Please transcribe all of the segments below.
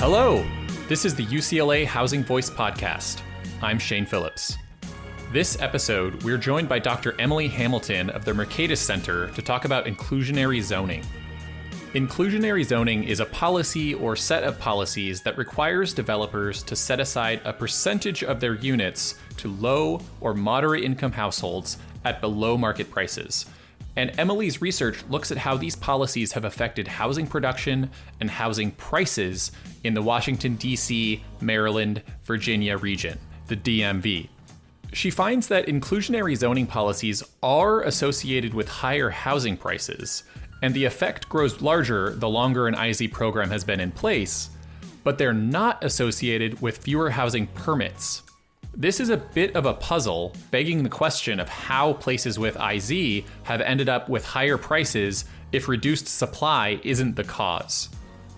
Hello, this is the UCLA Housing Voice Podcast. I'm Shane Phillips. This episode, we're joined by Dr. Emily Hamilton of the Mercatus Center to talk about inclusionary zoning. Inclusionary zoning is a policy or set of policies that requires developers to set aside a percentage of their units to low or moderate income households at below market prices. And Emily's research looks at how these policies have affected housing production and housing prices in the Washington, D.C., Maryland, Virginia region, the DMV. She finds that inclusionary zoning policies are associated with higher housing prices, and the effect grows larger the longer an IZ program has been in place, but they're not associated with fewer housing permits. This is a bit of a puzzle, begging the question of how places with IZ have ended up with higher prices if reduced supply isn't the cause.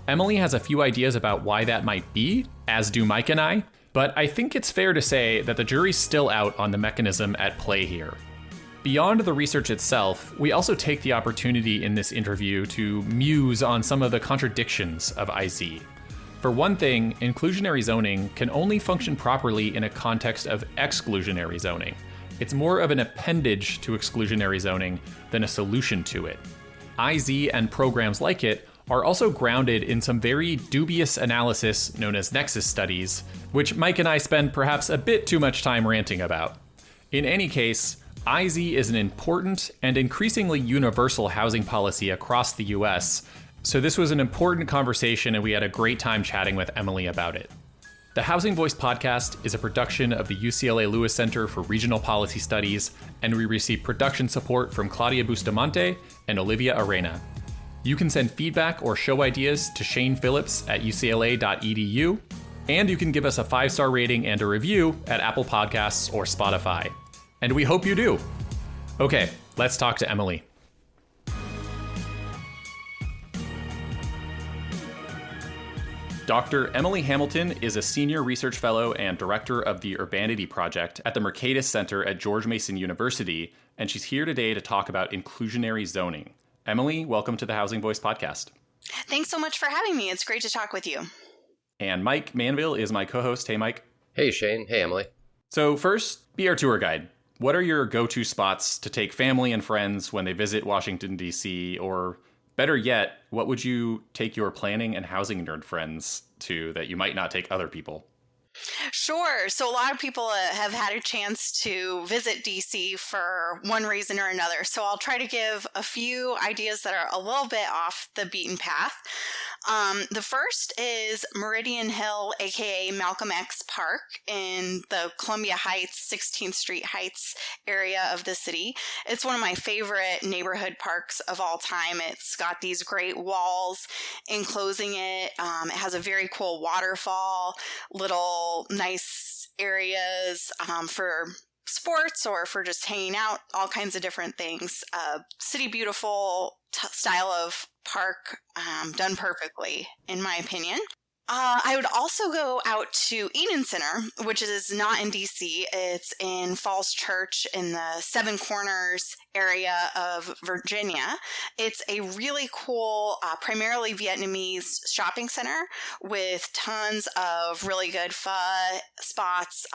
Emily has a few ideas about why that might be, as do Mike and I, but I think it's fair to say that the jury's still out on the mechanism at play here. Beyond the research itself, we also take the opportunity in this interview to muse on some of the contradictions of IZ. For one thing, inclusionary zoning can only function properly in a context of exclusionary zoning. It's more of an appendage to exclusionary zoning than a solution to it. IZ and programs like it are also grounded in some very dubious analysis known as nexus studies, which Mike and I spend perhaps a bit too much time ranting about. In any case, IZ is an important and increasingly universal housing policy across the US, so this was an important conversation and we had a great time chatting with Emily about it. The Housing Voice podcast is a production of the UCLA Lewis Center for Regional Policy Studies, and we receive production support from Claudia Bustamante and Olivia Arena. You can send feedback or show ideas to shanepphillips@ucla.edu, and you can give us a 5-star rating and a review at Apple Podcasts or Spotify. And we hope you do. Okay, let's talk to Emily. Dr. Emily Hamilton is a senior research fellow and director of the Urbanity Project at the Mercatus Center at George Mason University, and she's here today to talk about inclusionary zoning. Emily, welcome to the Housing Voice podcast. Thanks so much for having me. It's great to talk with you. And Mike Manville is my co-host. Hey, Mike. Hey, Shane. Hey, Emily. So first, be our tour guide. What are your go-to spots to take family and friends when they visit Washington, D.C., or better yet, what would you take your planning and housing nerd friends to that you might not take other people? Sure. So a lot of people have had a chance to visit DC for one reason or another. So I'll try to give a few ideas that are a little bit off the beaten path. The first is Meridian Hill, aka Malcolm X Park in the Columbia Heights, 16th Street Heights area of the city. It's one of my favorite neighborhood parks of all time. It's got these great walls enclosing it. It has a very cool waterfall, little nice areas for sports or for just hanging out, all kinds of different things. City beautiful style of park, done perfectly, in my opinion. I would also go out to Eden Center, which is not in DC. It's in Falls Church in the Seven Corners area of Virginia. It's a really cool, primarily Vietnamese shopping center with tons of really good pho spots,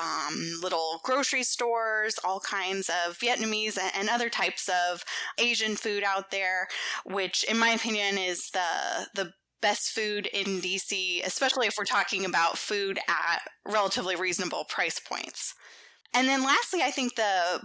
little grocery stores, all kinds of Vietnamese and other types of Asian food out there, which in my opinion is the best food in DC, especially if we're talking about food at relatively reasonable price points. And then lastly, I think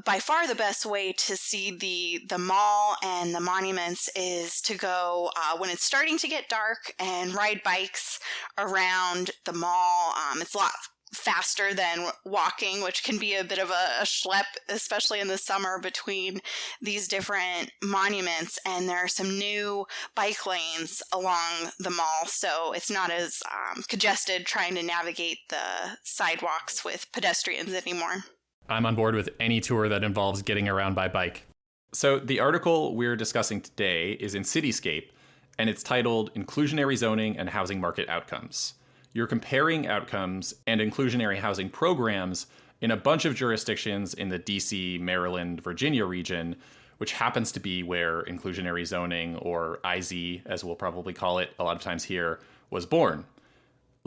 by far the best way to see the mall and the monuments is to go when it's starting to get dark and ride bikes around the mall. It's a lot faster than walking, which can be a bit of a schlep, especially in the summer between these different monuments. And there are some new bike lanes along the mall, so it's not as congested trying to navigate the sidewalks with pedestrians anymore. I'm on board with any tour that involves getting around by bike. So the article we're discussing today is in Cityscape, and it's titled Inclusionary Zoning and Housing Market Outcomes. You're comparing outcomes and inclusionary housing programs in a bunch of jurisdictions in the DC, Maryland, Virginia region, which happens to be where inclusionary zoning, or IZ, as we'll probably call it a lot of times here, was born.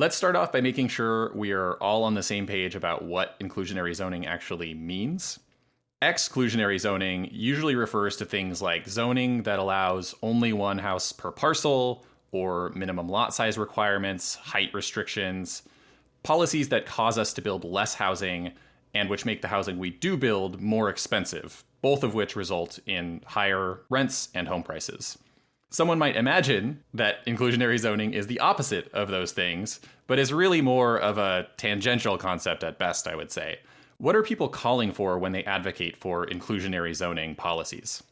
Let's start off by making sure we are all on the same page about what inclusionary zoning actually means. Exclusionary zoning usually refers to things like zoning that allows only one house per parcel, or minimum lot size requirements, height restrictions, policies that cause us to build less housing and which make the housing we do build more expensive, both of which result in higher rents and home prices. Someone might imagine that inclusionary zoning is the opposite of those things, but is really more of a tangential concept at best, I would say. What are people calling for when they advocate for inclusionary zoning policies?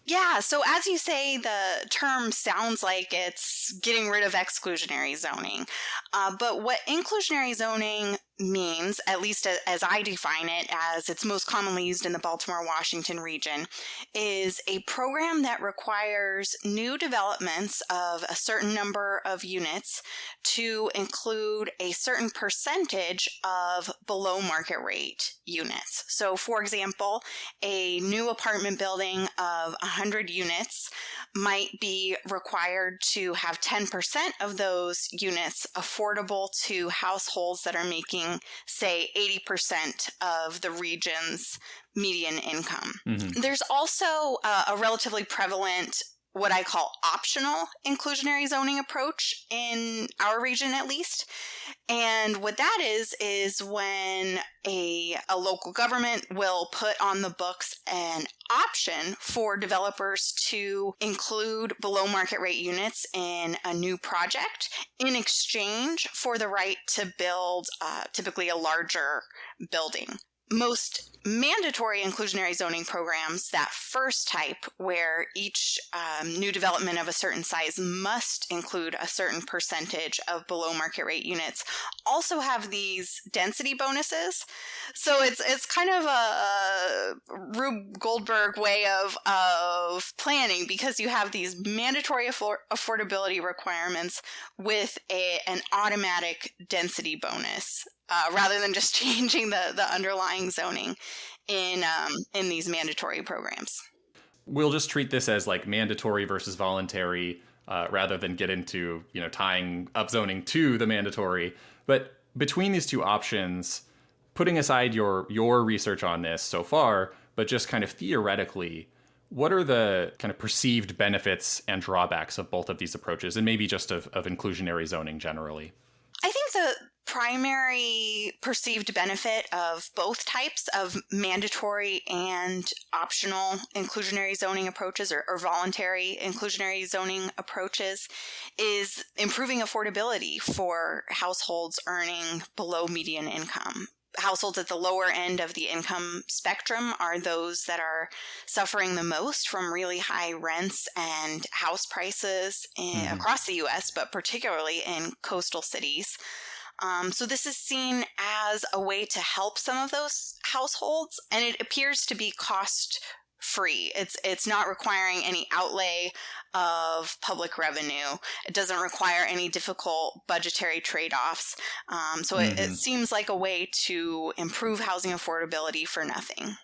Yeah, so as you say, the term sounds like it's getting rid of exclusionary zoning. But what inclusionary zoning means, at least as I define it, as it's most commonly used in the Baltimore-Washington region, is a program that requires new developments of a certain number of units to include a certain percentage of below market rate units. So, for example, a new apartment building of 100 units might be required to have 10% of those units affordable to households that are making, say, 80% of the region's median income. Mm-hmm. There's also a relatively prevalent, what I call optional inclusionary zoning approach in our region, at least. And what that is when a local government will put on the books an option for developers to include below market rate units in a new project in exchange for the right to build typically a larger building. Most mandatory inclusionary zoning programs, that first type, where each new development of a certain size must include a certain percentage of below market rate units, also have these density bonuses. So it's kind of a Rube Goldberg way of planning, because you have these mandatory affordability requirements with an automatic density bonus. Rather than just changing the underlying zoning in these mandatory programs. We'll just treat this as like mandatory versus voluntary, rather than get into tying up zoning to the mandatory. But between these two options, putting aside your research on this so far, but just kind of theoretically, what are the kind of perceived benefits and drawbacks of both of these approaches, and maybe just of inclusionary zoning generally? I think the primary perceived benefit of both types of mandatory and optional inclusionary zoning approaches, or voluntary inclusionary zoning approaches, is improving affordability for households earning below median income. Households at the lower end of the income spectrum are those that are suffering the most from really high rents and house prices across the U.S., but particularly in coastal cities. So this is seen as a way to help some of those households, and it appears to be cost-free. It's not requiring any outlay of public revenue. It doesn't require any difficult budgetary trade-offs. It seems like a way to improve housing affordability for nothing.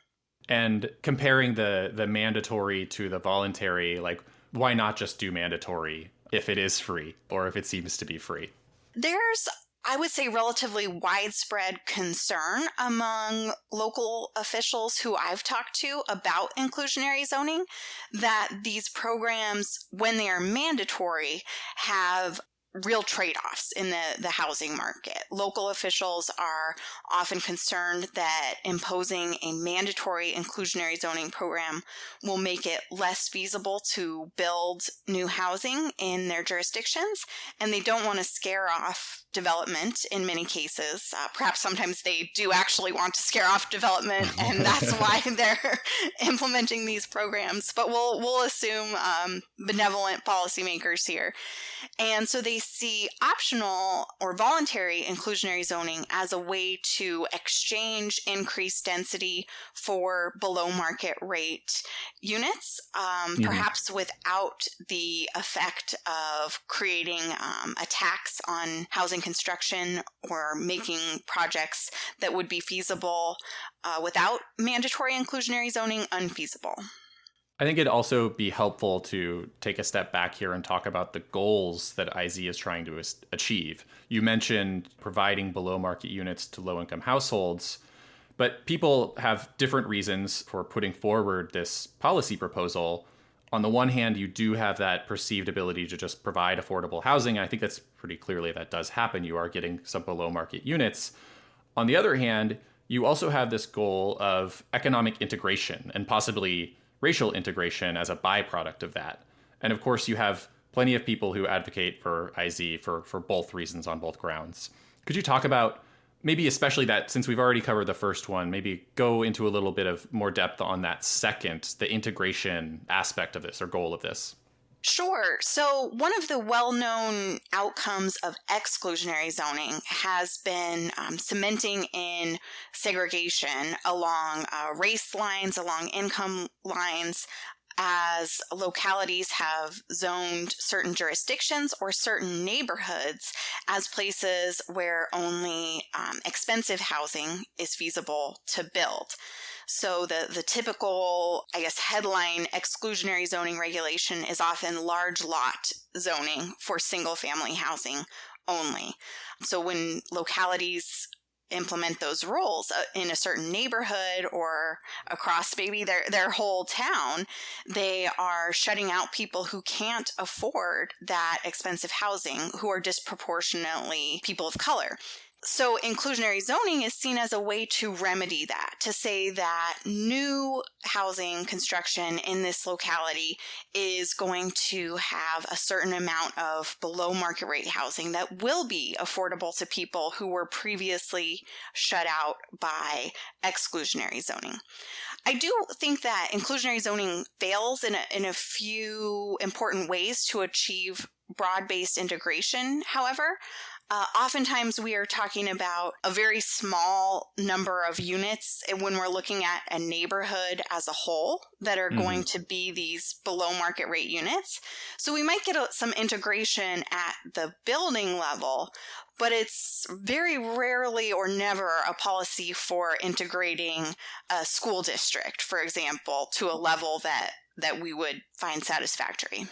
And comparing the mandatory to the voluntary, like, why not just do mandatory if it is free, or if it seems to be free? There's, I would say, relatively widespread concern among local officials who I've talked to about inclusionary zoning that these programs, when they are mandatory, have real trade-offs in the housing market. Local officials are often concerned that imposing a mandatory inclusionary zoning program will make it less feasible to build new housing in their jurisdictions, and they don't want to scare off development in many cases. Perhaps sometimes they do actually want to scare off development, and that's why they're implementing these programs. But we'll assume benevolent policymakers here. And so they see optional or voluntary inclusionary zoning as a way to exchange increased density for below market rate units, perhaps without the effect of creating a tax on housing construction or making projects that would be feasible without mandatory inclusionary zoning unfeasible. I think it'd also be helpful to take a step back here and talk about the goals that IZ is trying to achieve. You mentioned providing below market units to low income households, but people have different reasons for putting forward this policy proposal. On the one hand, you do have that perceived ability to just provide affordable housing. I think that's pretty clearly that does happen. You are getting some below market units. On the other hand, you also have this goal of economic integration and possibly racial integration as a byproduct of that. And of course, you have plenty of people who advocate for IZ for both reasons on both grounds. Could you talk about maybe especially that, since we've already covered the first one, maybe go into a little bit of more depth on that second, the integration aspect of this or goal of this? Sure. So one of the well-known outcomes of exclusionary zoning has been cementing in segregation along race lines, along income lines, as localities have zoned certain jurisdictions or certain neighborhoods as places where only expensive housing is feasible to build. So the typical, headline exclusionary zoning regulation is often large lot zoning for single family housing only. So when localities implement those rules in a certain neighborhood or across maybe their whole town, they are shutting out people who can't afford that expensive housing, who are disproportionately people of color. So inclusionary zoning is seen as a way to remedy that, to say that new housing construction in this locality is going to have a certain amount of below market rate housing that will be affordable to people who were previously shut out by exclusionary zoning. I do think that inclusionary zoning fails in a few important ways to achieve broad-based integration, however. Oftentimes we are talking about a very small number of units when we're looking at a neighborhood as a whole that are going to be these below market rate units. So we might get some integration at the building level, but it's very rarely or never a policy for integrating a school district, for example, to a level that we would find satisfactory.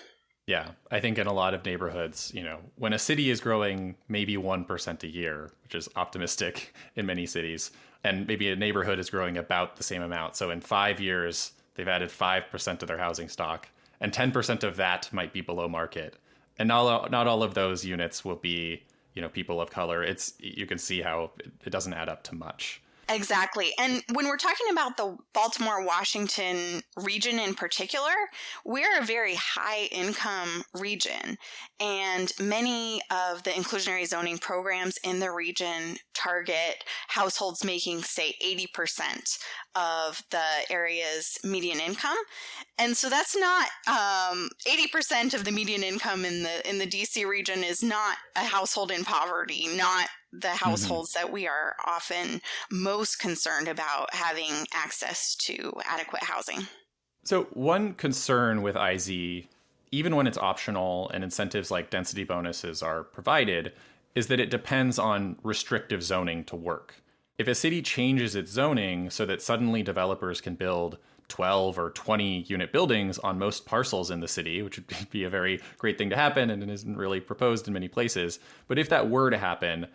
Yeah, I think in a lot of neighborhoods, when a city is growing maybe 1% a year, which is optimistic in many cities, and maybe a neighborhood is growing about the same amount. So in 5 years, they've added 5% to their housing stock, and 10% of that might be below market. And not all of those units will be, people of color. You can see how it doesn't add up to much. Exactly. And when we're talking about the Baltimore-Washington region in particular, we're a very high income region. And many of the inclusionary zoning programs in the region target households making, say, 80% of the area's median income. And so that's not 80% of the median income in the DC region is not a household in poverty, not the households that we are often most concerned about having access to adequate housing. So one concern with IZ, even when it's optional and incentives like density bonuses are provided, is that it depends on restrictive zoning to work. If a city changes its zoning so that suddenly developers can build 12 or 20 unit buildings on most parcels in the city, which would be a very great thing to happen and it isn't really proposed in many places. But if that were to happen,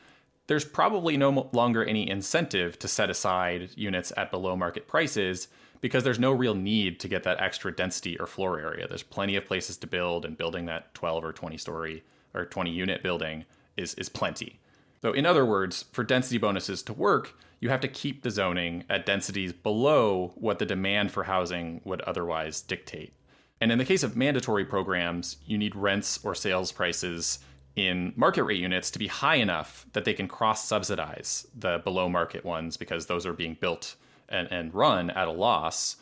there's probably no longer any incentive to set aside units at below market prices because there's no real need to get that extra density or floor area. There's plenty of places to build, and building that 12 or 20 story or 20 unit building is plenty. So in other words, for density bonuses to work, you have to keep the zoning at densities below what the demand for housing would otherwise dictate. And in the case of mandatory programs, you need rents or sales prices in market rate units to be high enough that they can cross-subsidize the below market ones because those are being built and run at a loss.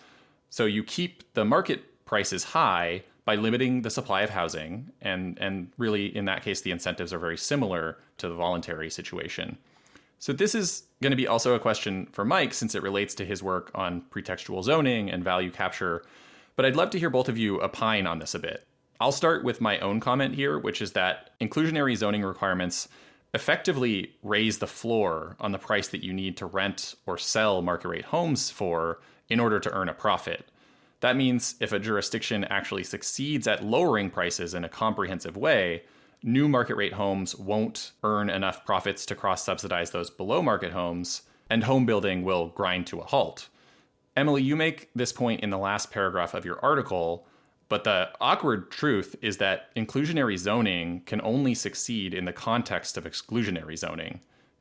So you keep the market prices high by limiting the supply of housing, and really in that case the incentives are very similar to the voluntary situation. So this is going to be also a question for Mike since it relates to his work on pretextual zoning and value capture, but I'd love to hear both of you opine on this a bit. I'll start with my own comment here, which is that inclusionary zoning requirements effectively raise the floor on the price that you need to rent or sell market rate homes for in order to earn a profit. That means if a jurisdiction actually succeeds at lowering prices in a comprehensive way, new market rate homes won't earn enough profits to cross-subsidize those below market homes, and home building will grind to a halt. Emily, you make this point in the last paragraph of your article, but the awkward truth is that inclusionary zoning can only succeed in the context of exclusionary zoning.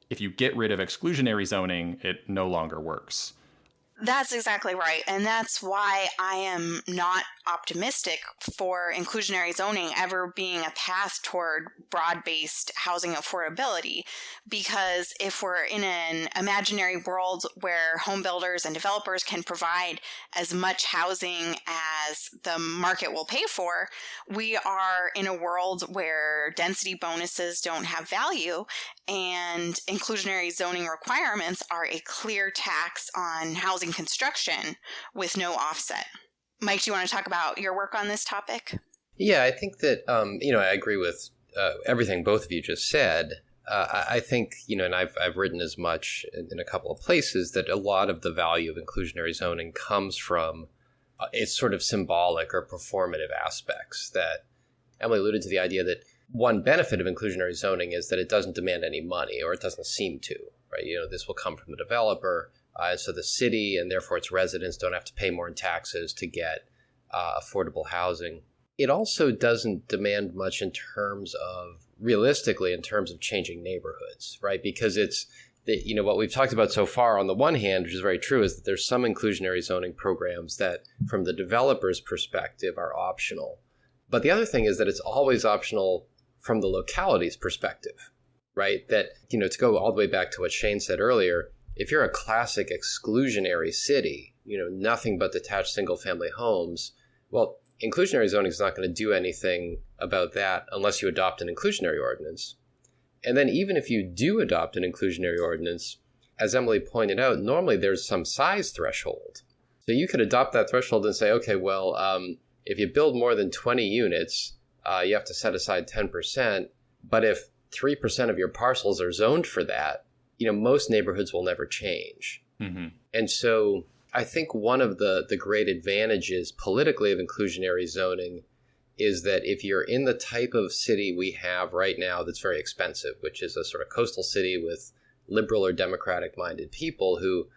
If you get rid of exclusionary zoning, it no longer works. That's exactly right. And that's why I am not optimistic for inclusionary zoning ever being a path toward broad-based housing affordability. Because if we're in an imaginary world where home builders and developers can provide as much housing as the market will pay for, we are in a world where density bonuses don't have value, and inclusionary zoning requirements are a clear tax on housing construction with no offset. Mike, do you want to talk about your work on this topic? Yeah, I think that, I agree with everything both of you just said. I think, and I've written as much in a couple of places, that a lot of the value of inclusionary zoning comes from its sort of symbolic or performative aspects. That Emily alluded to the idea that one benefit of inclusionary zoning is that it doesn't demand any money, or it doesn't seem to, right? This will come from the developer. And so the city and therefore its residents don't have to pay more in taxes to get affordable housing. It also doesn't demand much in terms of, realistically, in terms of changing neighborhoods, right? Because it's, what we've talked about so far on the one hand, which is very true, is that there's some inclusionary zoning programs that from the developer's perspective are optional. But the other thing is that it's always optional from the locality's perspective, right? That, to go all the way back to what Shane said earlier, if you're a classic exclusionary city, nothing but detached single-family homes, well, inclusionary zoning is not going to do anything about that unless you adopt an inclusionary ordinance. And then even if you do adopt an inclusionary ordinance, as Emily pointed out, normally there's some size threshold. So you could adopt that threshold and say, okay, well, if you build more than 20 units, you have to set aside 10%. But if 3% of your parcels are zoned for that, most neighborhoods will never change. Mm-hmm. And so I think one of the great advantages politically of inclusionary zoning is that if you're in the type of city we have right now that's very expensive, which is a sort of coastal city with liberal or democratic-minded people who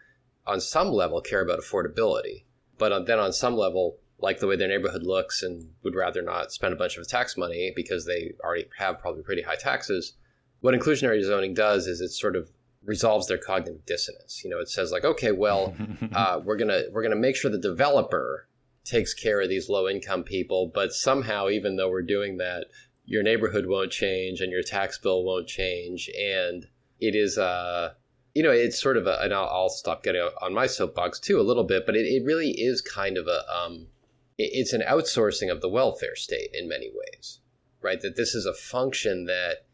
on some level care about affordability, but then on some level like the way their neighborhood looks and would rather not spend a bunch of tax money because they already have probably pretty high taxes, what inclusionary zoning does is it sort of resolves their cognitive dissonance. It says like, okay, well, we're gonna make sure the developer takes care of these low income people, but somehow, even though we're doing that, your neighborhood won't change and your tax bill won't change. And it is, it's sort of and I'll stop getting on my soapbox too a little bit, but it really is kind of it's an outsourcing of the welfare state in many ways, right? That this is a function that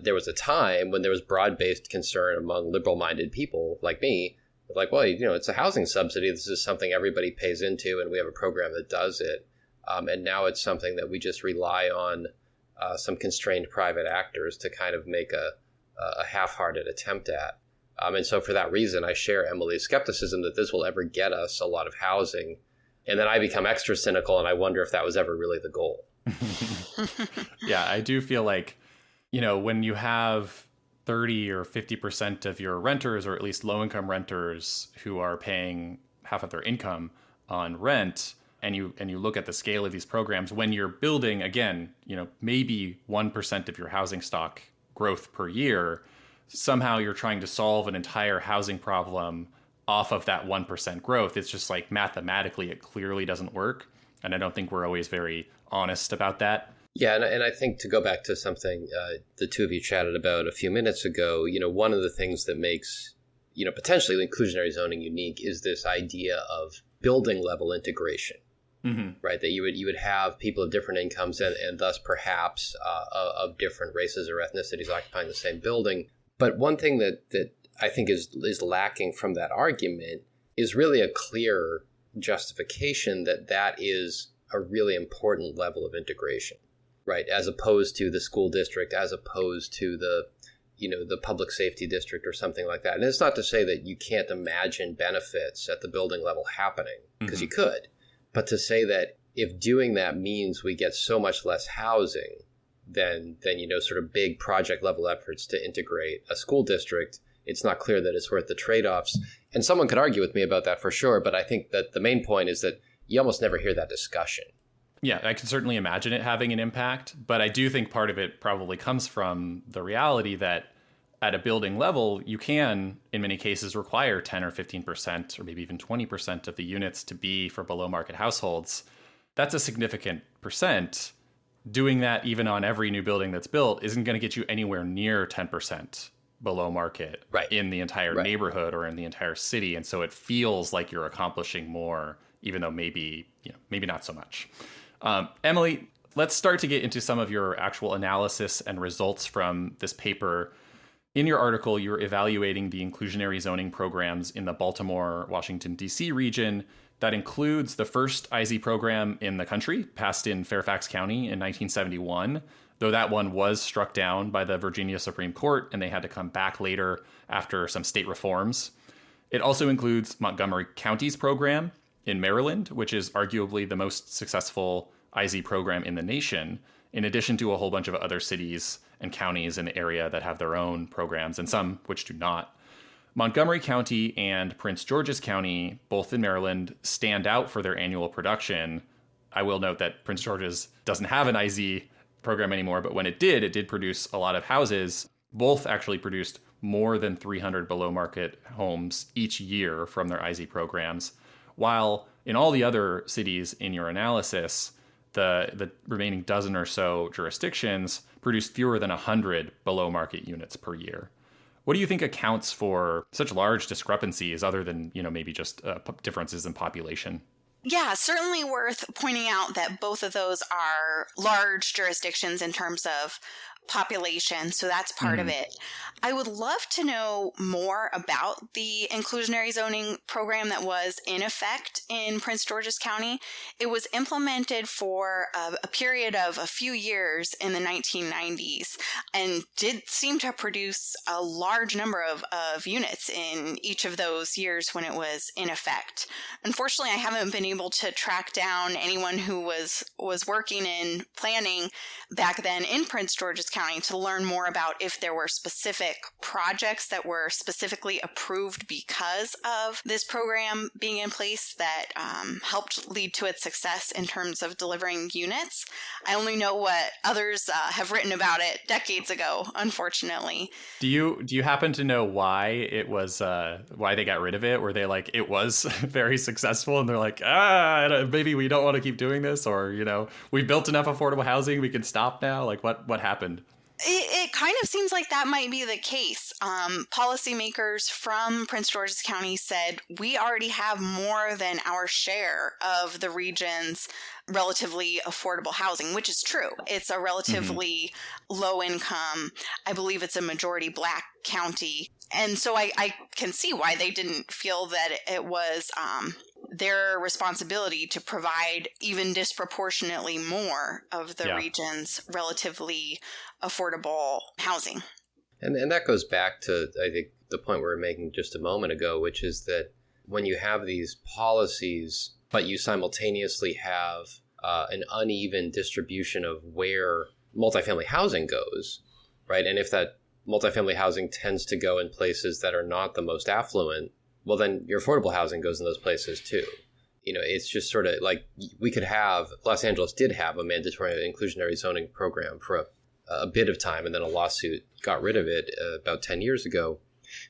there was a time when there was broad-based concern among liberal-minded people like me, like, well, it's a housing subsidy. This is something everybody pays into, and we have a program that does it. And now it's something that we just rely on some constrained private actors to kind of make a half-hearted attempt at. And so for that reason, I share Emily's skepticism that this will ever get us a lot of housing. And then I become extra cynical, and I wonder if that was ever really the goal. Yeah, I do feel like, when you have 30 or 50% of your renters, or at least low-income renters, who are paying half of their income on rent, and you look at the scale of these programs, when you're building, again, maybe 1% of your housing stock growth per year, somehow you're trying to solve an entire housing problem off of that 1% growth. It's just like mathematically, it clearly doesn't work. And I don't think we're always very honest about that. Yeah, and I think to go back to something the two of you chatted about a few minutes ago, one of the things that makes, potentially inclusionary zoning unique is this idea of building level integration, mm-hmm. right? That you would have people of different incomes and thus perhaps of different races or ethnicities occupying the same building. But one thing that I think is lacking from that argument is really a clear justification that is a really important level of integration. Right, as opposed to the school district, as opposed to the public safety district or something like that. And it's not to say that you can't imagine benefits at the building level happening, because mm-hmm. you could. But to say that if doing that means we get so much less housing than sort of big project level efforts to integrate a school district, it's not clear that it's worth the trade-offs. And someone could argue with me about that for sure, but I think that the main point is that you almost never hear that discussion. Yeah, I can certainly imagine it having an impact, but I do think part of it probably comes from the reality that at a building level, you can, in many cases, require 10 or 15% or maybe even 20% of the units to be for below market households. That's a significant percent. Doing that even on every new building that's built isn't going to get you anywhere near 10% below market in the entire neighborhood or in the entire city. And so it feels like you're accomplishing more, even though maybe not so much. Emily, let's start to get into some of your actual analysis and results from this paper. In your article, you're evaluating the inclusionary zoning programs in the Baltimore, Washington, D.C. region. That includes the first IZ program in the country, passed in Fairfax County in 1971, though that one was struck down by the Virginia Supreme Court, and they had to come back later after some state reforms. It also includes Montgomery County's program in Maryland, which is arguably the most successful IZ program in the nation, in addition to a whole bunch of other cities and counties in the area that have their own programs, and some which do not. Montgomery County and Prince George's County, both in Maryland, stand out for their annual production. I will note that Prince George's doesn't have an IZ program anymore, but when it did produce a lot of houses. Both actually produced more than 300 below market homes each year from their IZ programs, while in all the other cities in your analysis, the remaining dozen or so jurisdictions produced fewer than 100 below market units per year. What do you think accounts for such large discrepancies other than, maybe just differences in population? Yeah, certainly worth pointing out that both of those are large jurisdictions in terms of population, so that's part of it. I would love to know more about the inclusionary zoning program that was in effect in Prince George's County. It was implemented for a period of a few years in the 1990s and did seem to produce a large number of units in each of those years when it was in effect. Unfortunately, I haven't been able to track down anyone who was working in planning back then in Prince George's County to learn more about if there were specific projects that were specifically approved because of this program being in place that helped lead to its success in terms of delivering units. I only know what others have written about it decades ago, unfortunately. Do you happen to know why it was why they got rid of it? Were they like, it was very successful and they're like, maybe we don't want to keep doing this, or we built enough affordable housing, we can stop now? Like what happened? It kind of seems like that might be the case. Policymakers from Prince George's County said, we already have more than our share of the region's relatively affordable housing, which is true. It's a relatively low income, I believe it's a majority Black county. And so I can see why they didn't feel that it was their responsibility to provide even disproportionately more of the region's relatively affordable housing. And that goes back to, I think, the point we were making just a moment ago, which is that when you have these policies, but you simultaneously have an uneven distribution of where multifamily housing goes, right? And if that multifamily housing tends to go in places that are not the most affluent, well, then your affordable housing goes in those places too. It's just sort of like Los Angeles did have a mandatory inclusionary zoning program for a bit of time, and then a lawsuit got rid of it about 10 years ago.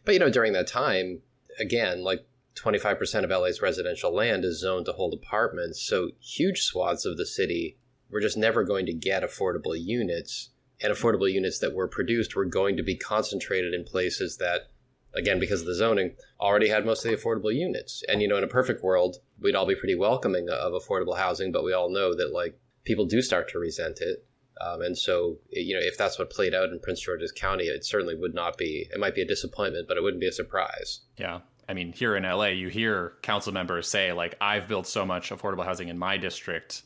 But, during that time, again, like 25% of LA's residential land is zoned to hold apartments. So huge swaths of the city were just never going to get affordable units. And affordable units that were produced were going to be concentrated in places that, again, because of the zoning, already had most of the affordable units. And, in a perfect world, we'd all be pretty welcoming of affordable housing, but we all know that, people do start to resent it. And so, if that's what played out in Prince George's County, it certainly would not be, it might be a disappointment, but it wouldn't be a surprise. Yeah. I mean, here in LA, you hear council members say, I've built so much affordable housing in my district,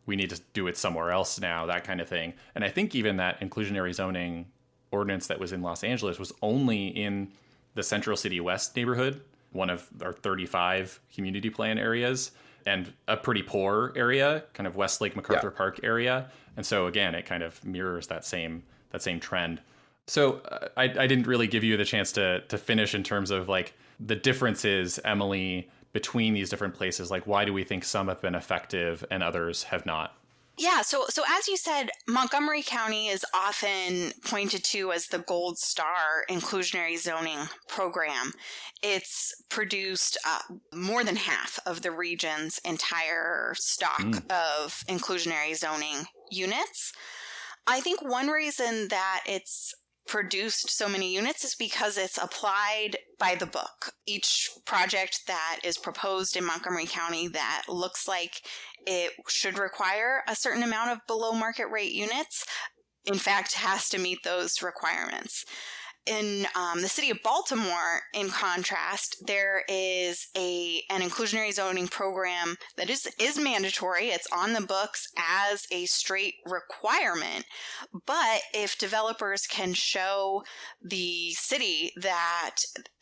we need to do it somewhere else now, that kind of thing. And I think even that inclusionary zoning ordinance that was in Los Angeles was only in the Central City West neighborhood, one of our 35 community plan areas. and a pretty poor area, kind of Westlake MacArthur Yeah. Park area. And so again, it kind of mirrors that same trend. So I didn't really give you the chance to finish in terms of like the differences, Emily, between these different places. Like, why do we think some have been effective and others have not? Yeah, so as you said, Montgomery County is often pointed to as the gold star inclusionary zoning program. It's produced more than half of the region's entire stock of inclusionary zoning units. I think one reason that it's produced so many units is because it's applied by the book. Each project that is proposed in Montgomery County that looks like it should require a certain amount of below market rate units, in fact, has to meet those requirements. In the city of Baltimore, in contrast, there is an inclusionary zoning program that is mandatory. It's on the books as a straight requirement. But if developers can show the city that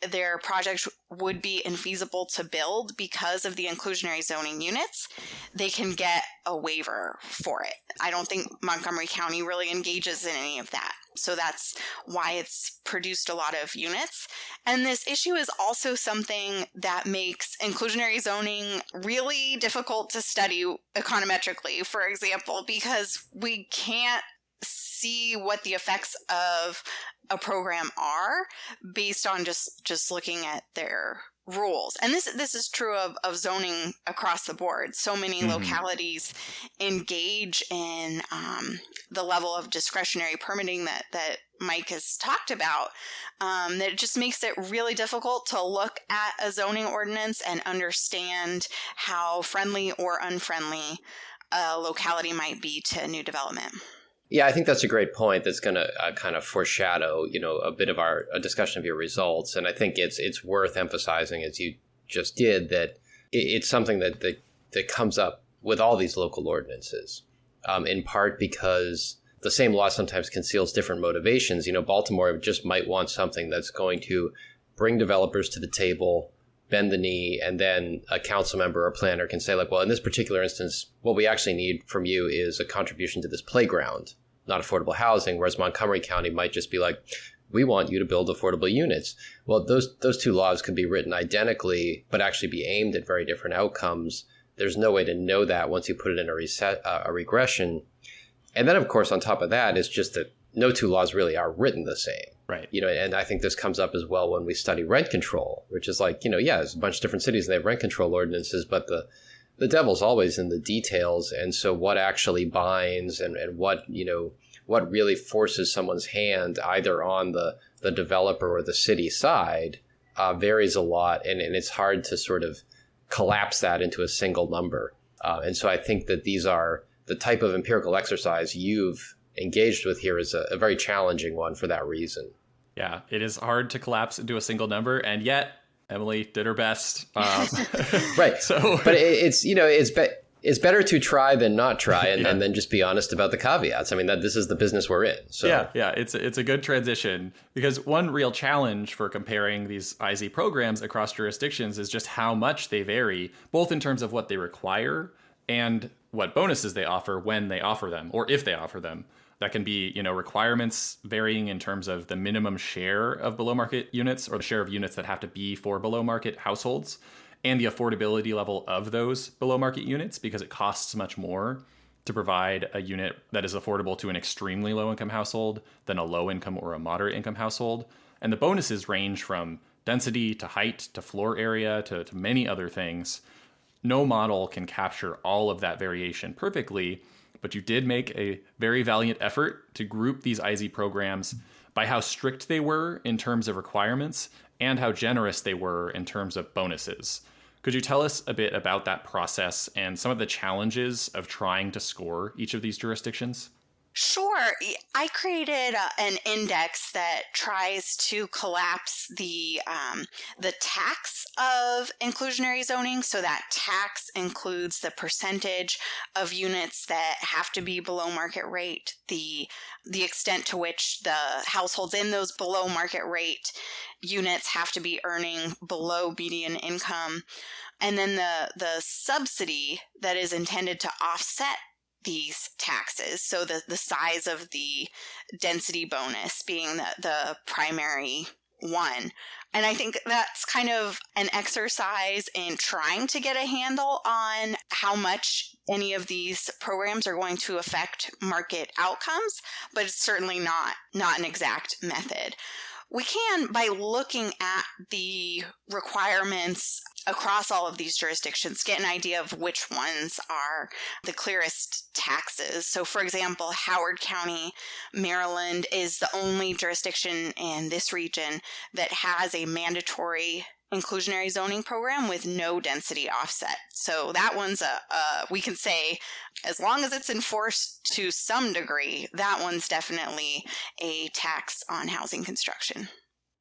their project would be infeasible to build because of the inclusionary zoning units, they can get a waiver for it. I don't think Montgomery County really engages in any of that. So that's why it's produced a lot of units. And this issue is also something that makes inclusionary zoning really difficult to study econometrically, for example, because we can't see what the effects of a program are based on just looking at their rules. And this is true of zoning across the board. So many localities engage in the level of discretionary permitting that Mike has talked about, that it just makes it really difficult to look at a zoning ordinance and understand how friendly or unfriendly a locality might be to new development. Yeah, I think that's a great point. That's going to kind of foreshadow, a bit of a discussion of your results. And I think it's worth emphasizing, as you just did, that it's something that comes up with all these local ordinances, in part because the same law sometimes conceals different motivations. Baltimore just might want something that's going to bring developers to the table, bend the knee, and then a council member or planner can say, like, well, in this particular instance, what we actually need from you is a contribution to this playground, not affordable housing, whereas Montgomery County might just be like, we want you to build affordable units. Well, those two laws could be written identically, but actually be aimed at very different outcomes. There's no way to know that once you put it in a regression. And then, of course, on top of that is just that no two laws really are written the same. Right. And I think this comes up as well when we study rent control, which is like, there's a bunch of different cities and they have rent control ordinances, but the devil's always in the details. And so what actually binds and what really forces someone's hand either on the developer or the city side varies a lot. And it's hard to sort of collapse that into a single number. And so I think that these are the type of empirical exercise you've engaged with here is a very challenging one for that reason. Yeah, it is hard to collapse into a single number, and yet Emily did her best. Right. So, but it's better to try than not try, and then just be honest about the caveats. I mean, this is the business we're in. So yeah, it's a good transition, because one real challenge for comparing these IZ programs across jurisdictions is just how much they vary, both in terms of what they require and what bonuses they offer when they offer them, or if they offer them. That can be, requirements varying in terms of the minimum share of below market units, or the share of units that have to be for below market households, and the affordability level of those below market units, because it costs much more to provide a unit that is affordable to an extremely low income household than a low income or a moderate income household. And the bonuses range from density to height to floor area to many other things. No model can capture all of that variation perfectly, but you did make a very valiant effort to group these IZ programs by how strict they were in terms of requirements and how generous they were in terms of bonuses. Could you tell us a bit about that process and some of the challenges of trying to score each of these jurisdictions? Sure. I created an index that tries to collapse the tax of inclusionary zoning. So that tax includes the percentage of units that have to be below market rate, the extent to which the households in those below market rate units have to be earning below median income, and then the subsidy that is intended to offset these taxes. So the size of the density bonus being the primary one. And I think that's kind of an exercise in trying to get a handle on how much any of these programs are going to affect market outcomes, but it's certainly not an exact method. We can, by looking at the requirements across all of these jurisdictions, get an idea of which ones are the clearest taxes. So, for example, Howard County, Maryland is the only jurisdiction in this region that has a mandatory inclusionary zoning program with no density offset. So that one's we can say, as long as it's enforced to some degree, that one's definitely a tax on housing construction.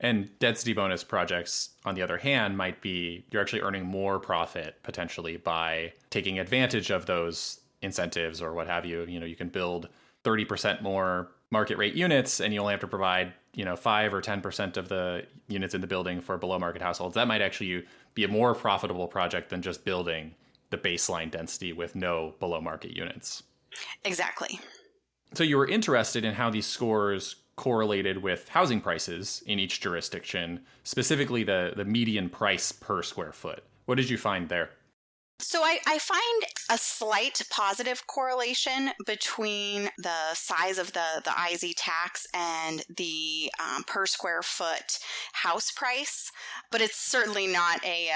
And density bonus projects, on the other hand, might be you're actually earning more profit potentially by taking advantage of those incentives or what have you. You know, you can build 30% more market rate units and you only have to provide 5 or 10% of the units in the building for below market households. That might actually be a more profitable project than just building the baseline density with no below market units. Exactly. So you were interested in how these scores correlated with housing prices in each jurisdiction, specifically the median price per square foot. What did you find there? So I find a slight positive correlation between the size of the IZ tax and the per square foot house price, but it's certainly not a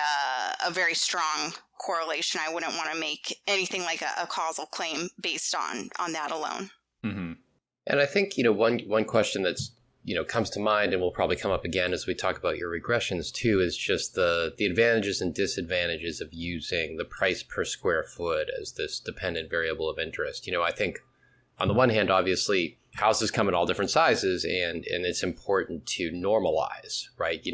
very strong correlation. I wouldn't want to make anything like a causal claim based on that alone. Mm-hmm. And I think, one question that's, comes to mind and will probably come up again as we talk about your regressions too, is just the advantages and disadvantages of using the price per square foot as this dependent variable of interest. I think on the one hand, obviously, houses come in all different sizes and it's important to normalize, right?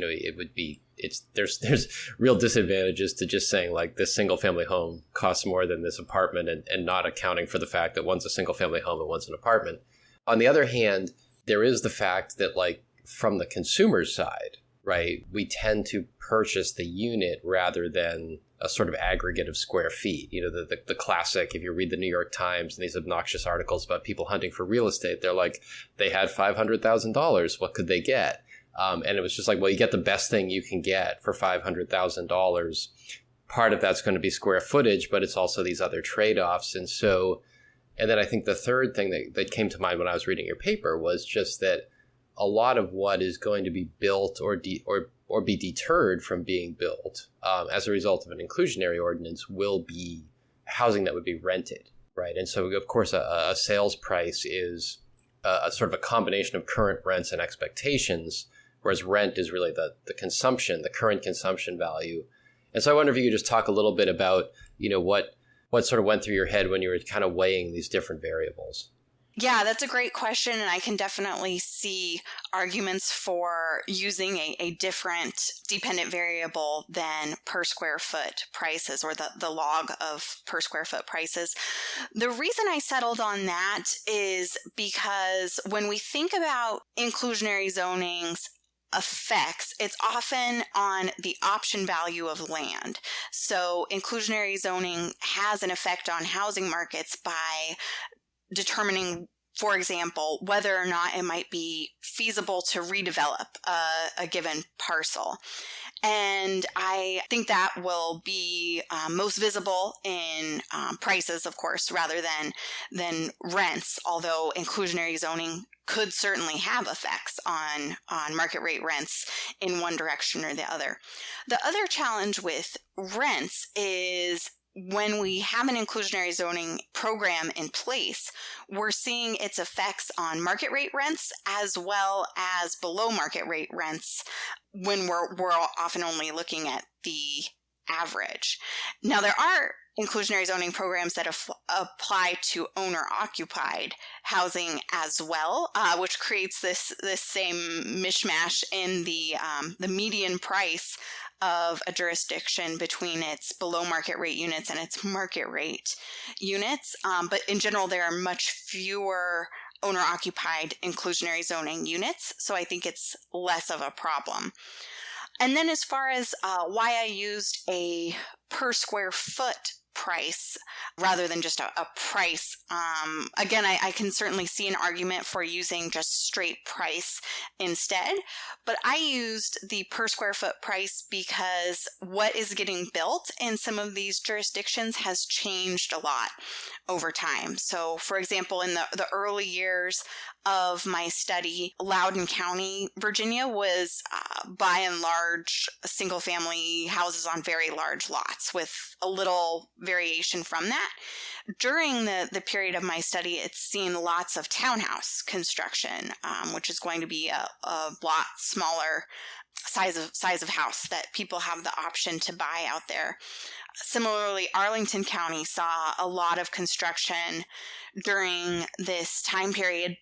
There's real disadvantages to just saying like this single family home costs more than this apartment and not accounting for the fact that one's a single family home and one's an apartment. On the other hand, there is the fact that, like, from the consumer side, right, we tend to purchase the unit rather than a sort of aggregate of square feet. The classic, if you read the New York Times and these obnoxious articles about people hunting for real estate, they're like, they had $500,000. What could they get? And it was just like, well, you get the best thing you can get for $500,000. Part of that's going to be square footage, but it's also these other trade-offs. And then I think the third thing that came to mind when I was reading your paper was just that a lot of what is going to be built or be deterred from being built as a result of an inclusionary ordinance will be housing that would be rented, right? And so, of course, a sales price is a sort of a combination of current rents and expectations, whereas rent is really the consumption, the current consumption value. And so I wonder if you could just talk a little bit about, what sort of went through your head when you were kind of weighing these different variables? Yeah, that's a great question. And I can definitely see arguments for using a different dependent variable than per square foot prices or the log of per square foot prices. The reason I settled on that is because when we think about inclusionary zoning's effects, it's often on the option value of land. So inclusionary zoning has an effect on housing markets by determining, for example, whether or not it might be feasible to redevelop a given parcel. And I think that will be most visible in prices, of course, rather than rents, although inclusionary zoning could certainly have effects on market rate rents in one direction or the other. The other challenge with rents is when we have an inclusionary zoning program in place, we're seeing its effects on market rate rents as well as below market rate rents when we're often only looking at the average. Now, there are inclusionary zoning programs that apply to owner-occupied housing as well, which creates this same mishmash in the median price of a jurisdiction between its below market rate units and its market rate units. But in general, there are much fewer owner-occupied inclusionary zoning units, so I think it's less of a problem. And then as far as why I used a per square foot price rather than just a price, again, I can certainly see an argument for using just straight price instead, but I used the per square foot price because what is getting built in some of these jurisdictions has changed a lot over time. So for example, in the early years of my study, Loudoun County, Virginia was by and large single family houses on very large lots with a little variation from that. During the period of my study, it's seen lots of townhouse construction, which is going to be a lot smaller size of house that people have the option to buy out there. Similarly, Arlington County saw a lot of construction during this time period,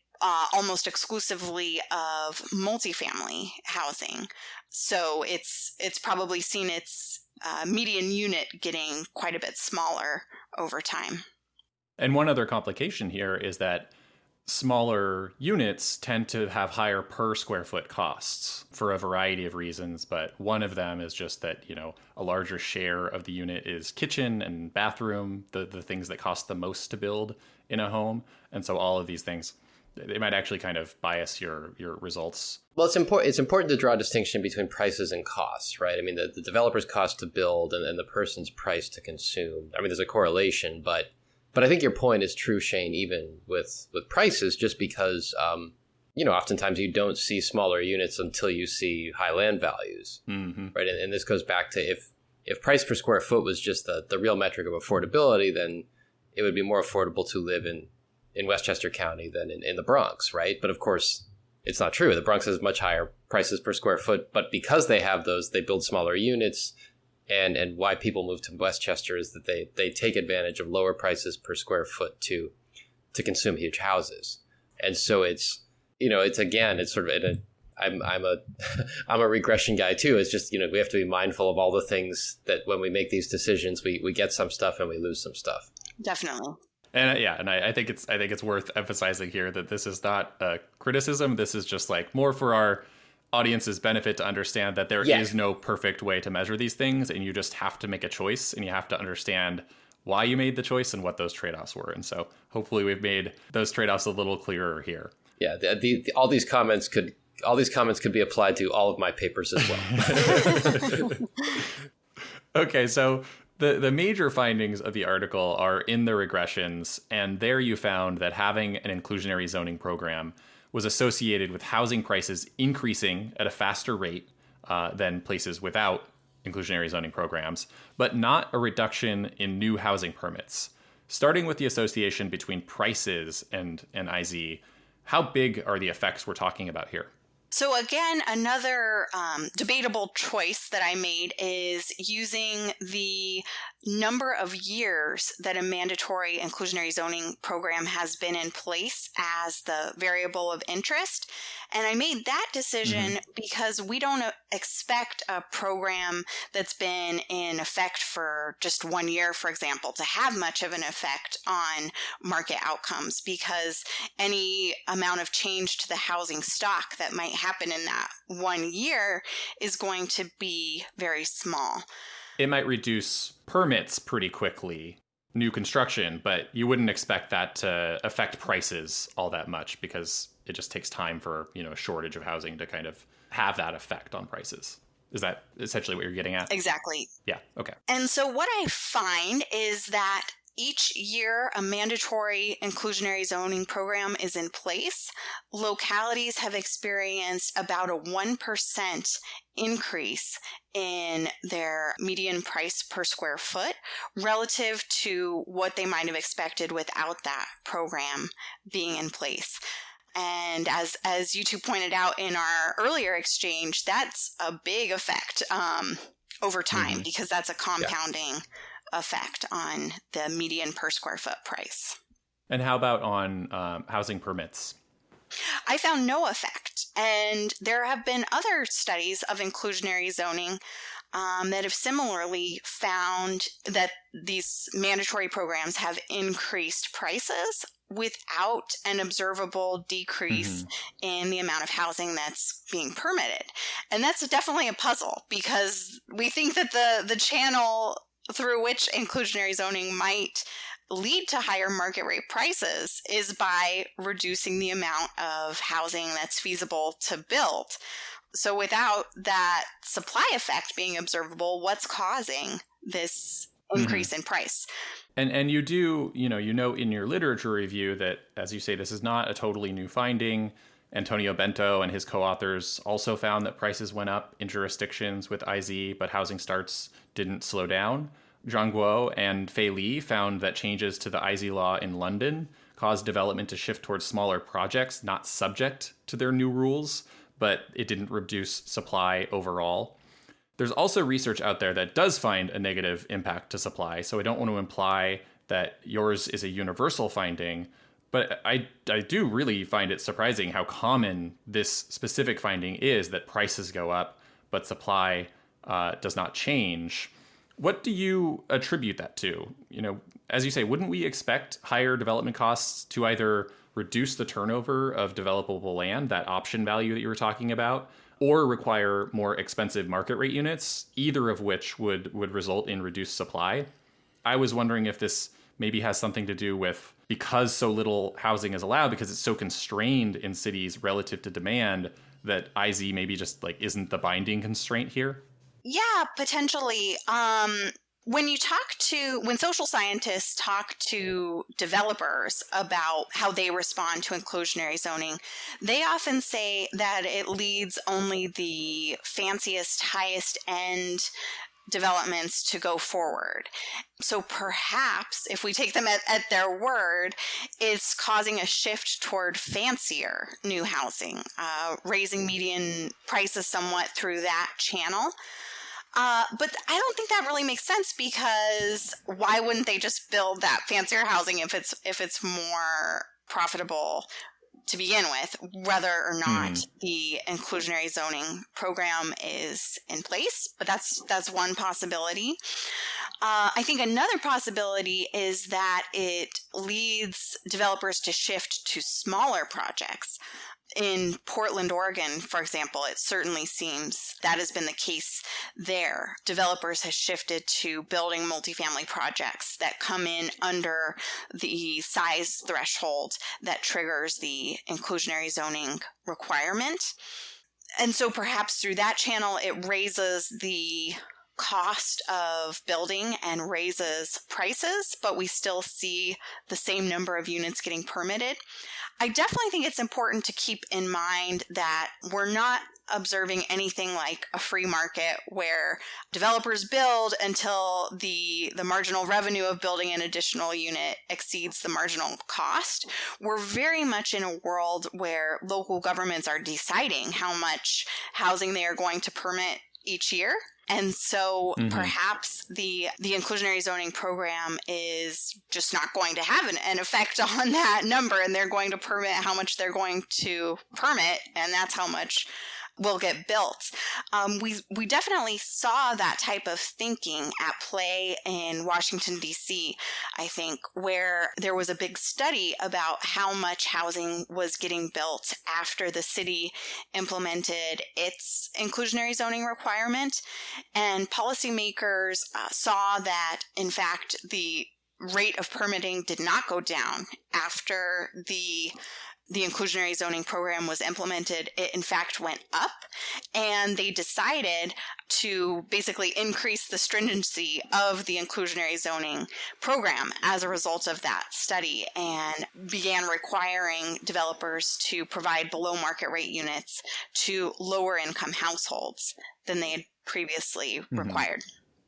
almost exclusively of multifamily housing. So it's probably seen its median unit getting quite a bit smaller over time. And one other complication here is that smaller units tend to have higher per square foot costs for a variety of reasons, but one of them is just that, a larger share of the unit is kitchen and bathroom, the things that cost the most to build in a home. And so all of these things, they might actually kind of bias your results. Well, it's important to draw a distinction between prices and costs, right? I mean, the developer's cost to build and the person's price to consume. I mean, there's a correlation, but I think your point is true, Shane, even with prices, just because, oftentimes you don't see smaller units until you see high land values, right? And this goes back to if price per square foot was just the real metric of affordability, then it would be more affordable to live in Westchester County than in the Bronx, right? But of course, it's not true. The Bronx has much higher prices per square foot, but because they have those, they build smaller units. And why people move to Westchester is that they take advantage of lower prices per square foot to consume huge houses. And so it's sort of I'm a regression guy too. It's just, we have to be mindful of all the things that when we make these decisions, we get some stuff and we lose some stuff. Definitely. And I think it's worth emphasizing here that this is not a criticism. This is just like more for our audience's benefit to understand that there is no perfect way to measure these things, and you just have to make a choice, and you have to understand why you made the choice and what those trade-offs were. And so hopefully we've made those trade-offs a little clearer here. Yeah, all these comments could be applied to all of my papers as well. Okay, so the major findings of the article are in the regressions, and there you found that having an inclusionary zoning program was associated with housing prices increasing at a faster rate than places without inclusionary zoning programs, but not a reduction in new housing permits. Starting with the association between prices and IZ, how big are the effects we're talking about here? So again, another debatable choice that I made is using the number of years that a mandatory inclusionary zoning program has been in place as the variable of interest. And I made that decision because we don't expect a program that's been in effect for just 1 year, for example, to have much of an effect on market outcomes, because any amount of change to the housing stock that might happen in that 1 year is going to be very small. It might reduce permits pretty quickly, new construction, but you wouldn't expect that to affect prices all that much because it just takes time for, a shortage of housing to kind of have that effect on prices. Is that essentially what you're getting at? Exactly. Yeah. Okay. And so what I find is that each year a mandatory inclusionary zoning program is in place, localities have experienced about a 1% increase in their median price per square foot relative to what they might have expected without that program being in place. And as you two pointed out in our earlier exchange, that's a big effect over time because that's a compounding effect on the median per square foot price. And how about on housing permits? I found no effect. And there have been other studies of inclusionary zoning that have similarly found that these mandatory programs have increased prices without an observable decrease in the amount of housing that's being permitted. And that's definitely a puzzle, because we think that the channel through which inclusionary zoning might lead to higher market rate prices is by reducing the amount of housing that's feasible to build. So without that supply effect being observable, what's causing this increase in price? And you do, you note in your literature review that, as you say, this is not a totally new finding. Antonio Bento and his co-authors also found that prices went up in jurisdictions with IZ, but housing starts didn't slow down. Zhang Guo and Fei Li found that changes to the IZ law in London caused development to shift towards smaller projects, not subject to their new rules, but it didn't reduce supply overall. There's also research out there that does find a negative impact to supply, so I don't want to imply that yours is a universal finding, but I do really find it surprising how common this specific finding is, that prices go up, but supply does not change. What do you attribute that to? As you say, wouldn't we expect higher development costs to either reduce the turnover of developable land, that option value that you were talking about, or require more expensive market rate units, either of which would result in reduced supply? I was wondering if this maybe has something to do with, because so little housing is allowed, because it's so constrained in cities relative to demand, that IZ maybe just isn't the binding constraint here? Yeah, potentially. When social scientists talk to developers about how they respond to inclusionary zoning, they often say that it leads only the fanciest, highest end developments to go forward. So perhaps if we take them at their word, it's causing a shift toward fancier new housing, raising median prices somewhat through that channel. But I don't think that really makes sense, because why wouldn't they just build that fancier housing if it's more profitable to begin with, whether or not the inclusionary zoning program is in place? But that's one possibility. I think another possibility is that it leads developers to shift to smaller projects. In Portland, Oregon, for example, it certainly seems that has been the case there. Developers have shifted to building multifamily projects that come in under the size threshold that triggers the inclusionary zoning requirement. And so perhaps through that channel, it raises the cost of building and raises prices, but we still see the same number of units getting permitted. I definitely think it's important to keep in mind that we're not observing anything like a free market where developers build until the marginal revenue of building an additional unit exceeds the marginal cost. We're very much in a world where local governments are deciding how much housing they are going to permit each year. And so perhaps the inclusionary zoning program is just not going to have an effect on that number, and they're going to permit how much they're going to permit, and that's how much will get built. We definitely saw that type of thinking at play in Washington, D.C., I think, where there was a big study about how much housing was getting built after the city implemented its inclusionary zoning requirement. And policymakers saw that, in fact, the rate of permitting did not go down after the inclusionary zoning program was implemented. It in fact went up, and they decided to basically increase the stringency of the inclusionary zoning program as a result of that study, and began requiring developers to provide below market rate units to lower income households than they had previously required.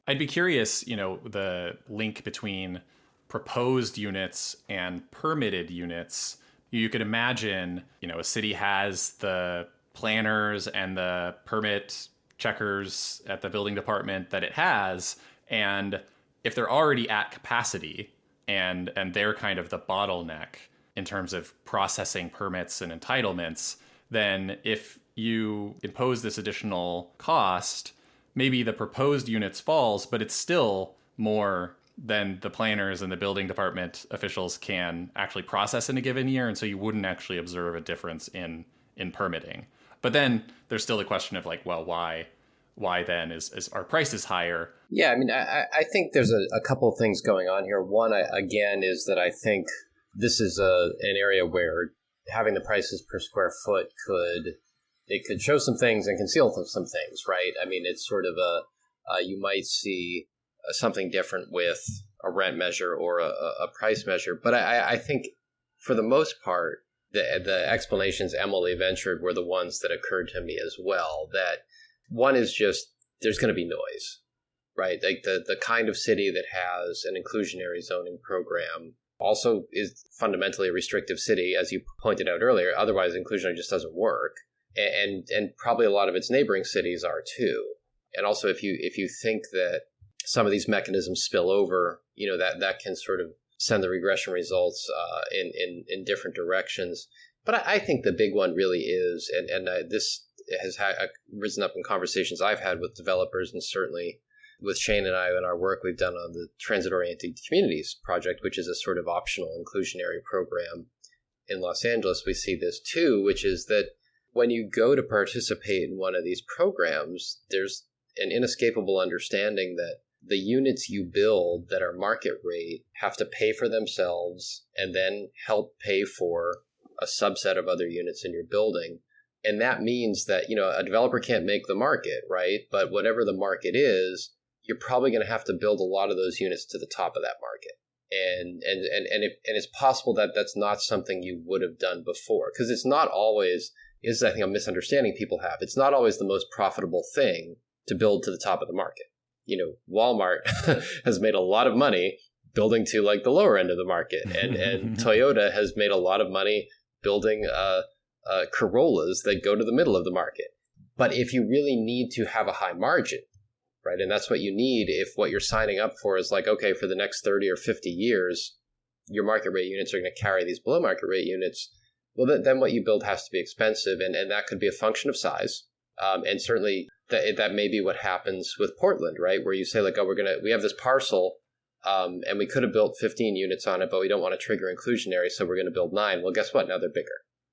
I'd be curious, the link between proposed units and permitted units. You could imagine, a city has the planners and the permit checkers at the building department that it has, and if they're already at capacity and they're kind of the bottleneck in terms of processing permits and entitlements, then if you impose this additional cost, maybe the proposed units falls, but it's still more than the planners and the building department officials can actually process in a given year. And so you wouldn't actually observe a difference in permitting. But then there's still the question of like, well, why then is our prices higher? Yeah, I mean, I think there's a couple of things going on here. One, again, is that I think this is an area where having the prices per square foot could show some things and conceal some things, right? I mean, it's sort of you might see something different with a rent measure or a price measure. But I think for the most part, the explanations Emily ventured were the ones that occurred to me as well. That one is just there's going to be noise, right? Like the kind of city that has an inclusionary zoning program also is fundamentally a restrictive city, as you pointed out earlier. Otherwise, inclusionary just doesn't work. And probably a lot of its neighboring cities are too. And also, if you think that some of these mechanisms spill over, that can sort of send the regression results in different directions. But I think the big one really is, and this has risen up in conversations I've had with developers, and certainly with Shane and I in our work we've done on the Transit-Oriented Communities project, which is a sort of optional inclusionary program in Los Angeles. We see this too, which is that when you go to participate in one of these programs, there's an inescapable understanding that the units you build that are market rate have to pay for themselves and then help pay for a subset of other units in your building. And that means that, a developer can't make the market, right? But whatever the market is, you're probably going to have to build a lot of those units to the top of that market. And it's possible that that's not something you would have done before, because it's not always, is I think a misunderstanding people have. It's not always the most profitable thing to build to the top of the market. Walmart has made a lot of money building to like the lower end of the market, and Toyota has made a lot of money building Corollas that go to the middle of the market. But if you really need to have a high margin, right, and that's what you need if what you're signing up for is like, okay, for the next 30 or 50 years, your market rate units are going to carry these below market rate units, well, then what you build has to be expensive, and that could be a function of size. And certainly that may be what happens with Portland, right, where you say like, oh, we have this parcel, and we could have built 15 units on it, but we don't want to trigger inclusionary, so we're going to build 9. Well, guess what? Now they're bigger.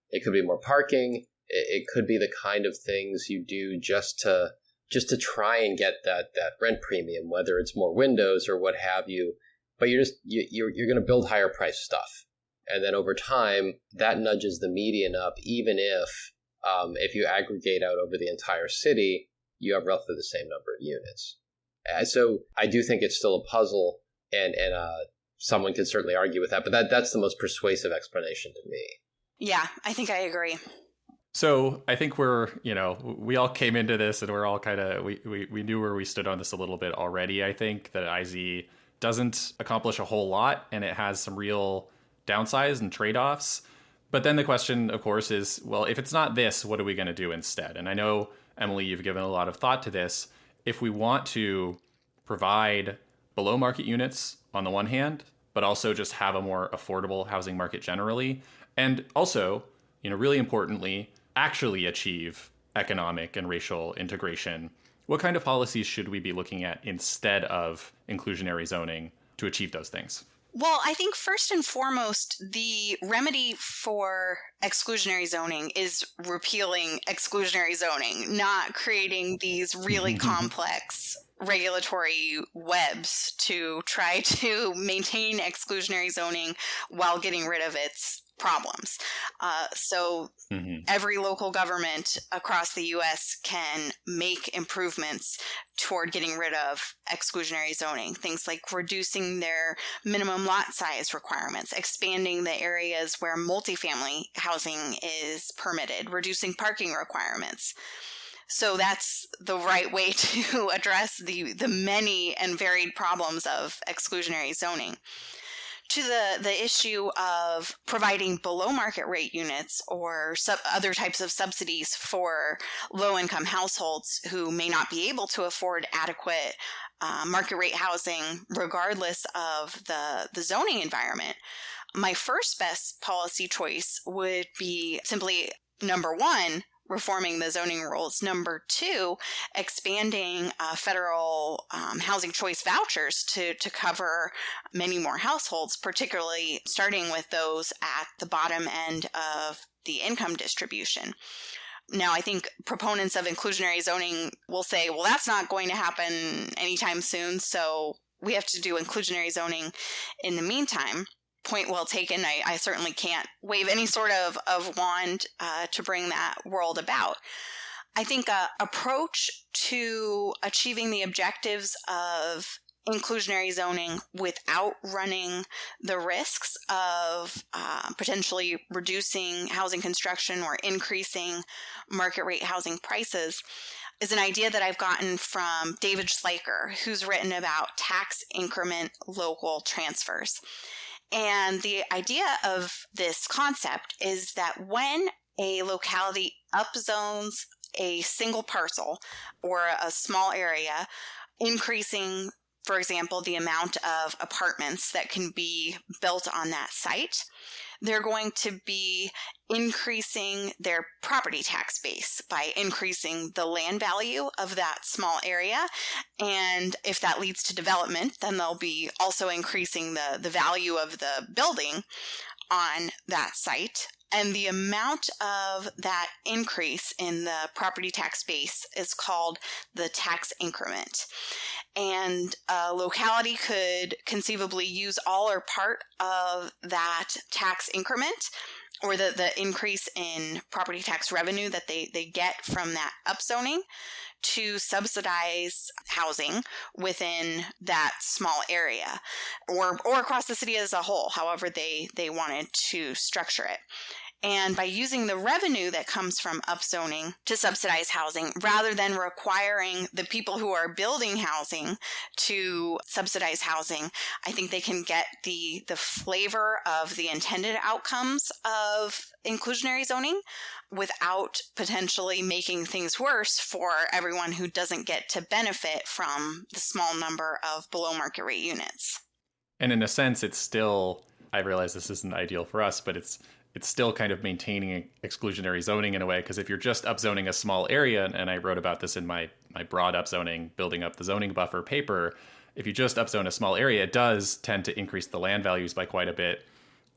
It could be more parking. It could be the kind of things you do just to try and get that rent premium, whether it's more windows or what have you. But you're going to build higher price stuff, and then over time that nudges the median up, even if you aggregate out over the entire city, you have roughly the same number of units. So I do think it's still a puzzle, and someone could certainly argue with that, but that's the most persuasive explanation to me. Yeah, I think I agree. So I think we all came into this and we're all kind of, we knew where we stood on this a little bit already. I think that IZ doesn't accomplish a whole lot, and it has some real downsides and trade-offs. But then the question, of course, is, well, if it's not this, what are we going to do instead? And I know, Emily, you've given a lot of thought to this. If we want to provide below market units on the one hand, but also just have a more affordable housing market generally, and also, really importantly, actually achieve economic and racial integration, what kind of policies should we be looking at instead of inclusionary zoning to achieve those things? Well, I think first and foremost, the remedy for exclusionary zoning is repealing exclusionary zoning, not creating these really complex regulatory webs to try to maintain exclusionary zoning while getting rid of its problems. So every local government across the U.S. can make improvements toward getting rid of exclusionary zoning. Things like reducing their minimum lot size requirements, expanding the areas where multifamily housing is permitted, reducing parking requirements. So that's the right way to address the many and varied problems of exclusionary zoning. to the issue of providing below market rate units or other types of subsidies for low-income households who may not be able to afford adequate market rate housing regardless of the zoning environment, my first best policy choice would be simply, number one, reforming the zoning rules. Number two, expanding federal housing choice vouchers to cover many more households, particularly starting with those at the bottom end of the income distribution. Now, I think proponents of inclusionary zoning will say, well, that's not going to happen anytime soon, so we have to do inclusionary zoning in the meantime. Point well taken. I certainly can't wave any sort of wand to bring that world about. I think an approach to achieving the objectives of inclusionary zoning without running the risks of potentially reducing housing construction or increasing market rate housing prices is an idea that I've gotten from David Schleicher, who's written about tax increment local transfers. And the idea of this concept is that when a locality upzones a single parcel or a small area, increasing, for example, the amount of apartments that can be built on that site, they're going to be increasing their property tax base by increasing the land value of that small area. And if that leads to development, then they'll be also increasing the value of the building on that site. And the amount of that increase in the property tax base is called the tax increment. And a locality could conceivably use all or part of that tax increment or the increase in property tax revenue that they get from that upzoning to subsidize housing within that small area or across the city as a whole, however they wanted to structure it. And by using the revenue that comes from upzoning to subsidize housing, rather than requiring the people who are building housing to subsidize housing, I think they can get the flavor of the intended outcomes of inclusionary zoning without potentially making things worse for everyone who doesn't get to benefit from the small number of below market rate units. And in a sense, it's still, I realize this isn't ideal for us, but it's still kind of maintaining exclusionary zoning in a way, because if you're just upzoning a small area, and I wrote about this in my broad upzoning, building up the zoning buffer paper, if you just upzone a small area, it does tend to increase the land values by quite a bit.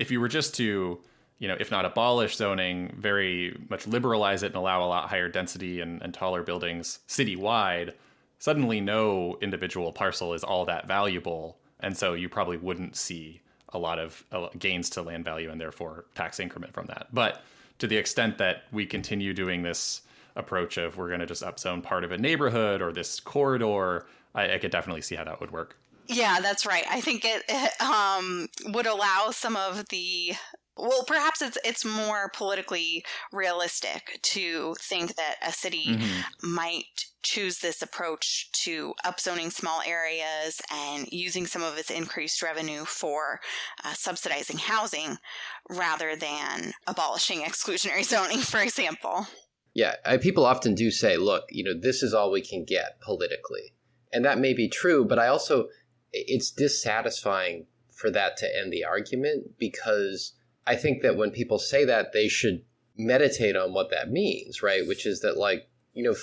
If you were just to, if not abolish zoning, very much liberalize it and allow a lot higher density and taller buildings citywide, suddenly no individual parcel is all that valuable. And so you probably wouldn't see a lot of gains to land value and therefore tax increment from that. But to the extent that we continue doing this approach of we're going to just upzone part of a neighborhood or this corridor, I could definitely see how that would work. Yeah, that's right. I think it would allow some of the, well, perhaps it's more politically realistic to think that a city might choose this approach to upzoning small areas and using some of its increased revenue for subsidizing housing rather than abolishing exclusionary zoning, for example. Yeah, people often do say, look, this is all we can get politically. And that may be true, but it's dissatisfying for that to end the argument, because I think that when people say that, they should meditate on what that means, right? Which is that,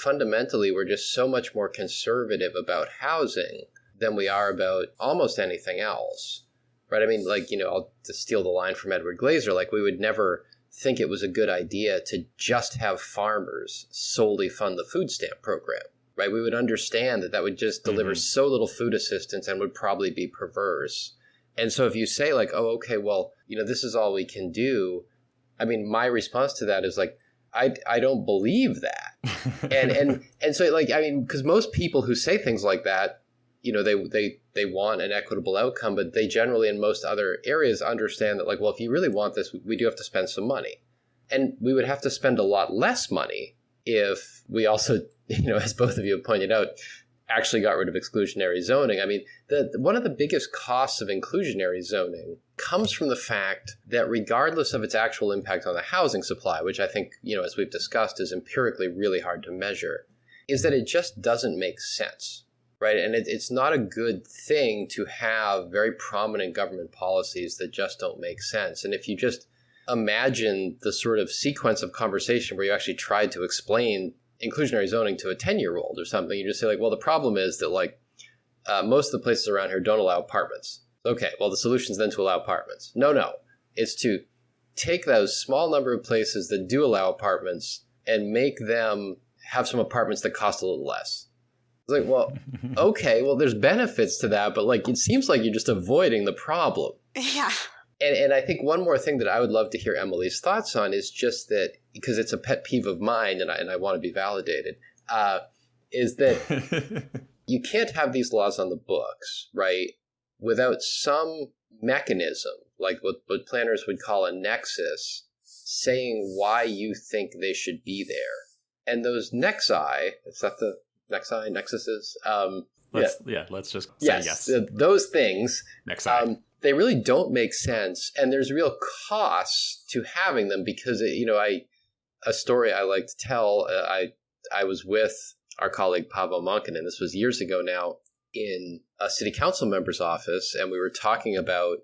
fundamentally, we're just so much more conservative about housing than we are about almost anything else, right? I mean, I'll to steal the line from Edward Glaser, we would never think it was a good idea to just have farmers solely fund the food stamp program, right? We would understand that would just deliver so little food assistance and would probably be perverse. And so if you say this is all we can do, I mean, my response to that is I don't believe that. and so because most people who say things like that, they want an equitable outcome, but they generally in most other areas understand that if you really want this, we do have to spend some money. And we would have to spend a lot less money if we also, as both of you have pointed out, actually got rid of exclusionary zoning. I mean, one of the biggest costs of inclusionary zoning comes from the fact that regardless of its actual impact on the housing supply, which I think, as we've discussed, is empirically really hard to measure, is that it just doesn't make sense, right? And it's not a good thing to have very prominent government policies that just don't make sense. And if you just imagine the sort of sequence of conversation where you actually tried to explain inclusionary zoning to a 10-year-old or something, you just say the problem is that most of the places around here don't allow apartments. Okay, well, the solution is then to allow apartments. No, it's to take those small number of places that do allow apartments and make them have some apartments that cost a little less. It's well, okay, well, there's benefits to that, but it seems like you're just avoiding the problem. Yeah. And I think one more thing that I would love to hear Emily's thoughts on is just that, because it's a pet peeve of mine and I want to be validated, is that you can't have these laws on the books, right, without some mechanism, like what planners would call a nexus, saying why you think they should be there. And those nexi, is that the nexuses? Let's just say yes. Those things. Nexi. They really don't make sense, and there's real costs to having them because, a story I like to tell, I was with our colleague Paavo Monkanen, this was years ago now, in a city council member's office, and we were talking about,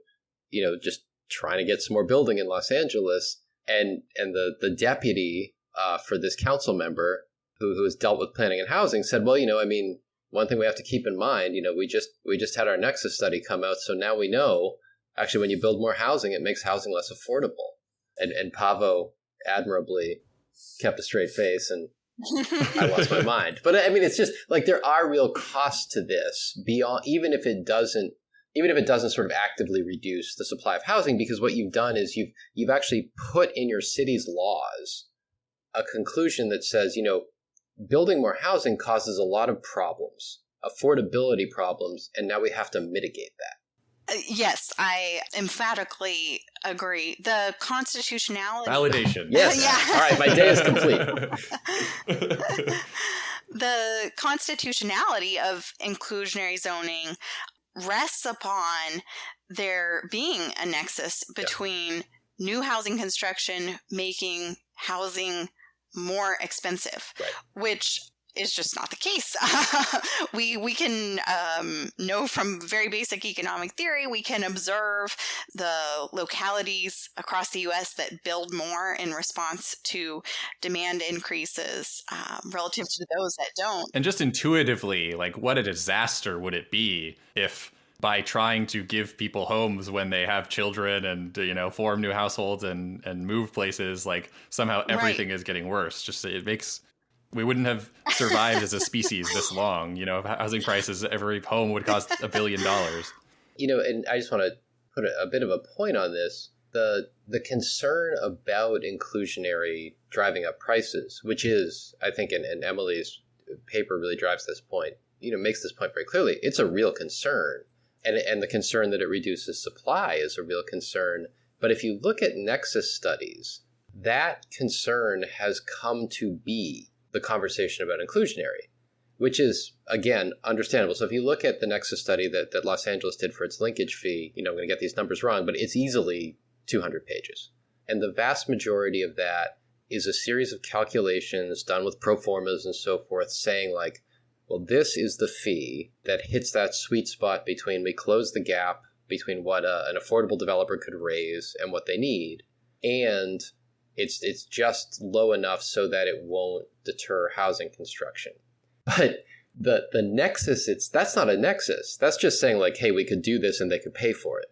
just trying to get some more building in Los Angeles, and the deputy for this council member who has dealt with planning and housing said, well, one thing we have to keep in mind, we just had our Nexus study come out, so now we know, actually, when you build more housing, it makes housing less affordable. And Paavo admirably kept a straight face, and I lost my mind. But it's just there are real costs to this beyond, even if it doesn't sort of actively reduce the supply of housing, because what you've done is you've actually put in your city's laws a conclusion that says, building more housing causes a lot of problems, affordability problems, and now we have to mitigate that. Yes, I emphatically agree. The constitutionality... Validation. Yes. Yeah. All right, my day is complete. The constitutionality of inclusionary zoning rests upon there being a nexus between new housing construction making housing more expensive, right, which is just not the case. We can know from very basic economic theory, we can observe the localities across the U.S. that build more in response to demand increases relative to those that don't. And just intuitively, what a disaster would it be if, by trying to give people homes when they have children and, form new households and move places, somehow everything is getting worse. Just we wouldn't have survived as a species this long. Housing prices, every home would cost $1 billion. And I just want to put a bit of a point on this. The concern about inclusionary driving up prices, which is, I think, and Emily's paper really drives this point, makes this point very clearly. It's a real concern. And the concern that it reduces supply is a real concern. But if you look at nexus studies, that concern has come to be the conversation about inclusionary, which is, again, understandable. So if you look at the nexus study that Los Angeles did for its linkage fee, I'm going to get these numbers wrong, but it's easily 200 pages. And the vast majority of that is a series of calculations done with pro formas and so forth, saying well, this is the fee that hits that sweet spot between we close the gap between what an affordable developer could raise and what they need, and it's just low enough so that it won't deter housing construction. But the nexus, that's not a nexus. That's just saying hey, we could do this and they could pay for it.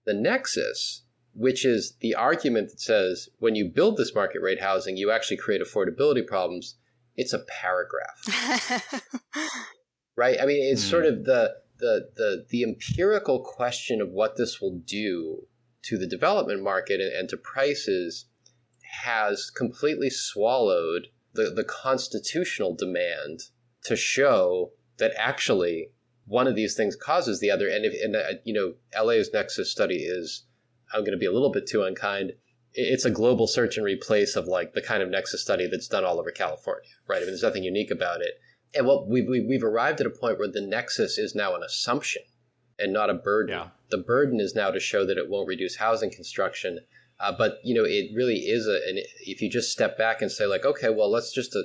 The nexus, which is the argument that says when you build this market rate housing, you actually create affordability problems. It's a paragraph, right? It's sort of the empirical question of what this will do to the development market and to prices has completely swallowed the constitutional demand to show that actually one of these things causes the other. And LA's Nexus study is, I'm going to be a little bit too unkind, it's a global search and replace of the kind of Nexus study that's done all over California, right? There's nothing unique about it. And what we've arrived at a point where the nexus is now an assumption and not a burden. Yeah. The burden is now to show that it won't reduce housing construction. But, it really is if you just step back and say like, okay, well, let's just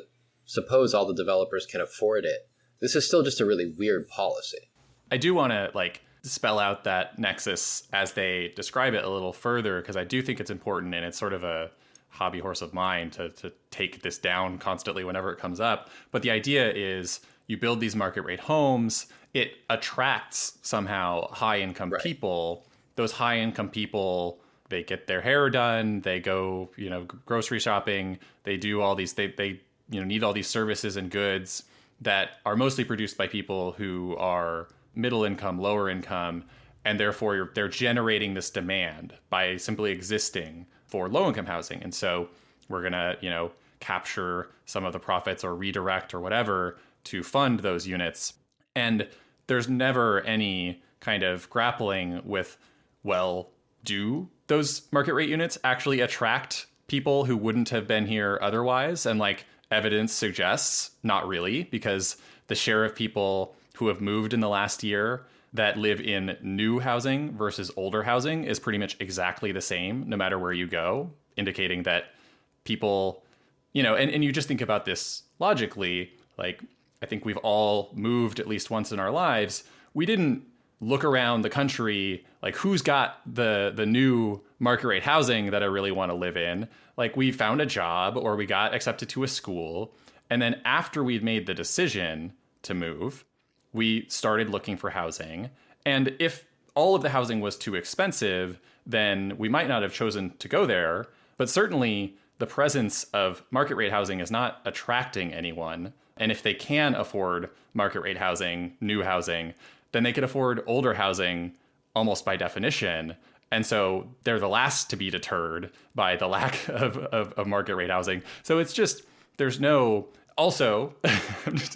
suppose all the developers can afford it. This is still just a really weird policy. I do want to spell out that nexus as they describe it a little further, because I do think it's important, and it's sort of a hobby horse of mine to take this down constantly whenever it comes up. But the idea is you build these market rate homes, it attracts somehow high income people. Those high income people, they get their hair done, they go, grocery shopping, they do all these, they need all these services and goods that are mostly produced by people who are middle income, lower income, and therefore they're generating this demand by simply existing for low income housing. And so we're going to, capture some of the profits or redirect or whatever to fund those units. And there's never any kind of grappling with, well, do those market rate units actually attract people who wouldn't have been here otherwise? And evidence suggests not really, because the share of people who have moved in the last year that live in new housing versus older housing is pretty much exactly the same, no matter where you go, indicating that people, and you just think about this logically, I think we've all moved at least once in our lives. We didn't look around the country, who's got the new market rate housing that I really want to live in. We found a job or we got accepted to a school. And then after we'd made the decision to move, we started looking for housing. And if all of the housing was too expensive, then we might not have chosen to go there. But certainly the presence of market rate housing is not attracting anyone. And if they can afford market rate housing, new housing, then they could afford older housing almost by definition. And so they're the last to be deterred by the lack of market rate housing. So it's just, there's no, also, I'm just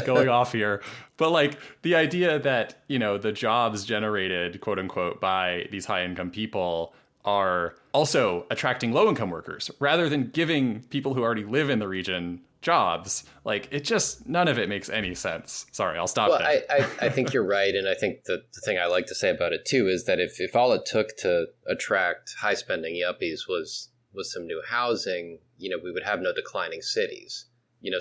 going off here. But the idea that, the jobs generated, quote unquote, by these high income people are also attracting low income workers rather than giving people who already live in the region jobs. It just, none of it makes any sense. Sorry, I'll stop there. I think you're right. And I think the thing I like to say about it too is that if all it took to attract high spending yuppies was some new housing, we would have no declining cities.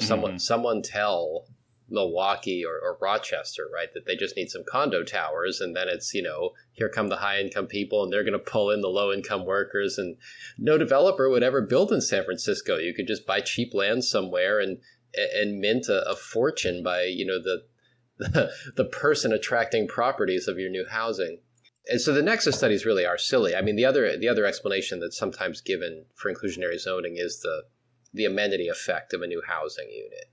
Someone tell Milwaukee or Rochester, right, that they just need some condo towers, and then it's, here come the high income people and they're going to pull in the low income workers, and no developer would ever build in San Francisco. You could just buy cheap land somewhere and mint a fortune by, the person attracting properties of your new housing. And so the nexus studies really are silly. I mean, the other explanation that's sometimes given for inclusionary zoning is the amenity effect of a new housing unit,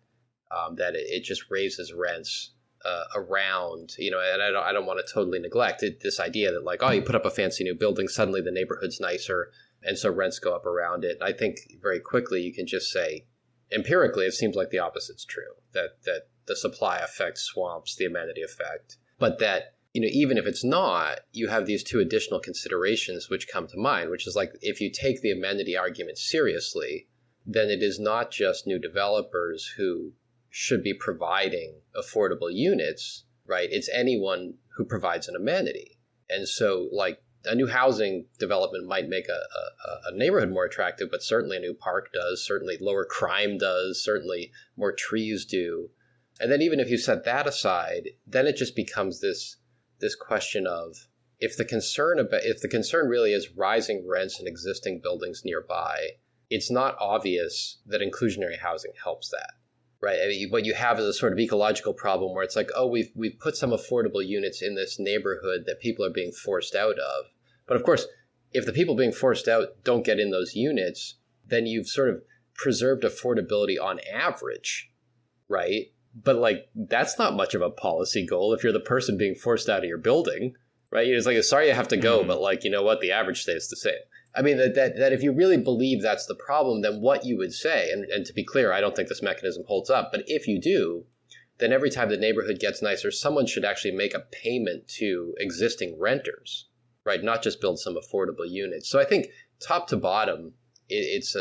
that it just raises rents around, and I don't want to totally neglect this idea that you put up a fancy new building, suddenly the neighborhood's nicer, and so rents go up around it. And I think very quickly you can just say, empirically, it seems like the opposite's true, that the supply effect swamps the amenity effect, but that even if it's not, you have these two additional considerations which come to mind, which is if you take the amenity argument seriously, then it is not just new developers who should be providing affordable units, right? It's anyone who provides an amenity. And so a new housing development might make a neighborhood more attractive, but certainly a new park does, certainly lower crime does, certainly more trees do. And then even if you set that aside, then it just becomes this question of if the concern really is rising rents in existing buildings nearby, it's not obvious that inclusionary housing helps that, right? I mean, what you have is a sort of ecological problem where it's we've put some affordable units in this neighborhood that people are being forced out of. But of course, if the people being forced out don't get in those units, then you've sort of preserved affordability on average, right? But that's not much of a policy goal if you're the person being forced out of your building, right? It's sorry you have to go, but you know what? The average stays the same. I mean, that if you really believe that's the problem, then what you would say, and to be clear, I don't think this mechanism holds up, but if you do, then every time the neighborhood gets nicer, someone should actually make a payment to existing renters, right? Not just build some affordable units. So I think top to bottom, it's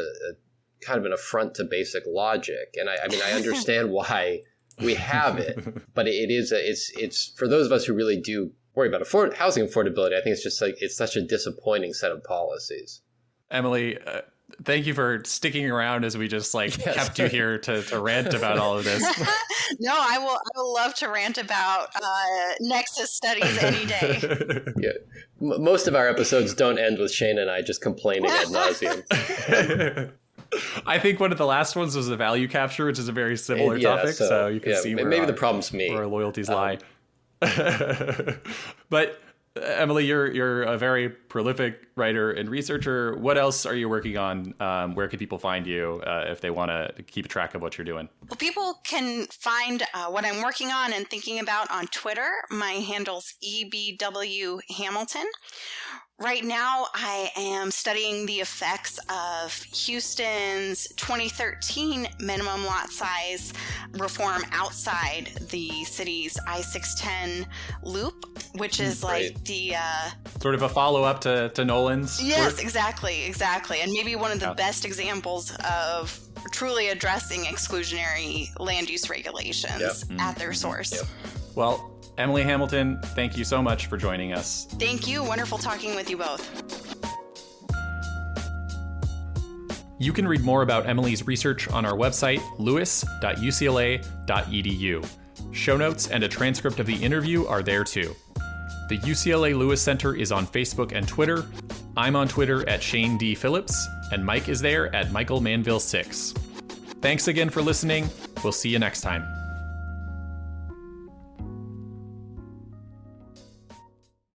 kind of an affront to basic logic. And I mean, I understand why we have it, but it's for those of us who really do worry about housing affordability. I think it's just like, it's such a disappointing set of policies. Emily, thank you for sticking around as we just kept you here to rant about all of this. No, I will love to rant about nexus studies any day. Yeah. Most of our episodes don't end with Shane and I just complaining ad nauseum. I think one of the last ones was the value capture, which is a very similar topic. So you can see maybe the problem's me. Where our loyalties lie. But Emily, you're a very prolific writer and researcher. What else are you working on? Where can people find you if they want to keep track of what you're doing? Well, people can find what I'm working on and thinking about on Twitter. My handle's EBW Hamilton. Right now, I am studying the effects of Houston's 2013 minimum lot size reform outside the city's I-610 loop, which is the... sort of a follow-up to Nolan's Yes, work? Exactly. And maybe one of the best examples of truly addressing exclusionary land use regulations at their source. Yep. Well, Emily Hamilton, thank you so much for joining us. Thank you. Wonderful talking with you both. You can read more about Emily's research on our website, lewis.ucla.edu. Show notes and a transcript of the interview are there too. The UCLA Lewis Center is on Facebook and Twitter. I'm on Twitter at Shane D. Phillips, and Mike is there at Michael Manville 6. Thanks again for listening. We'll see you next time.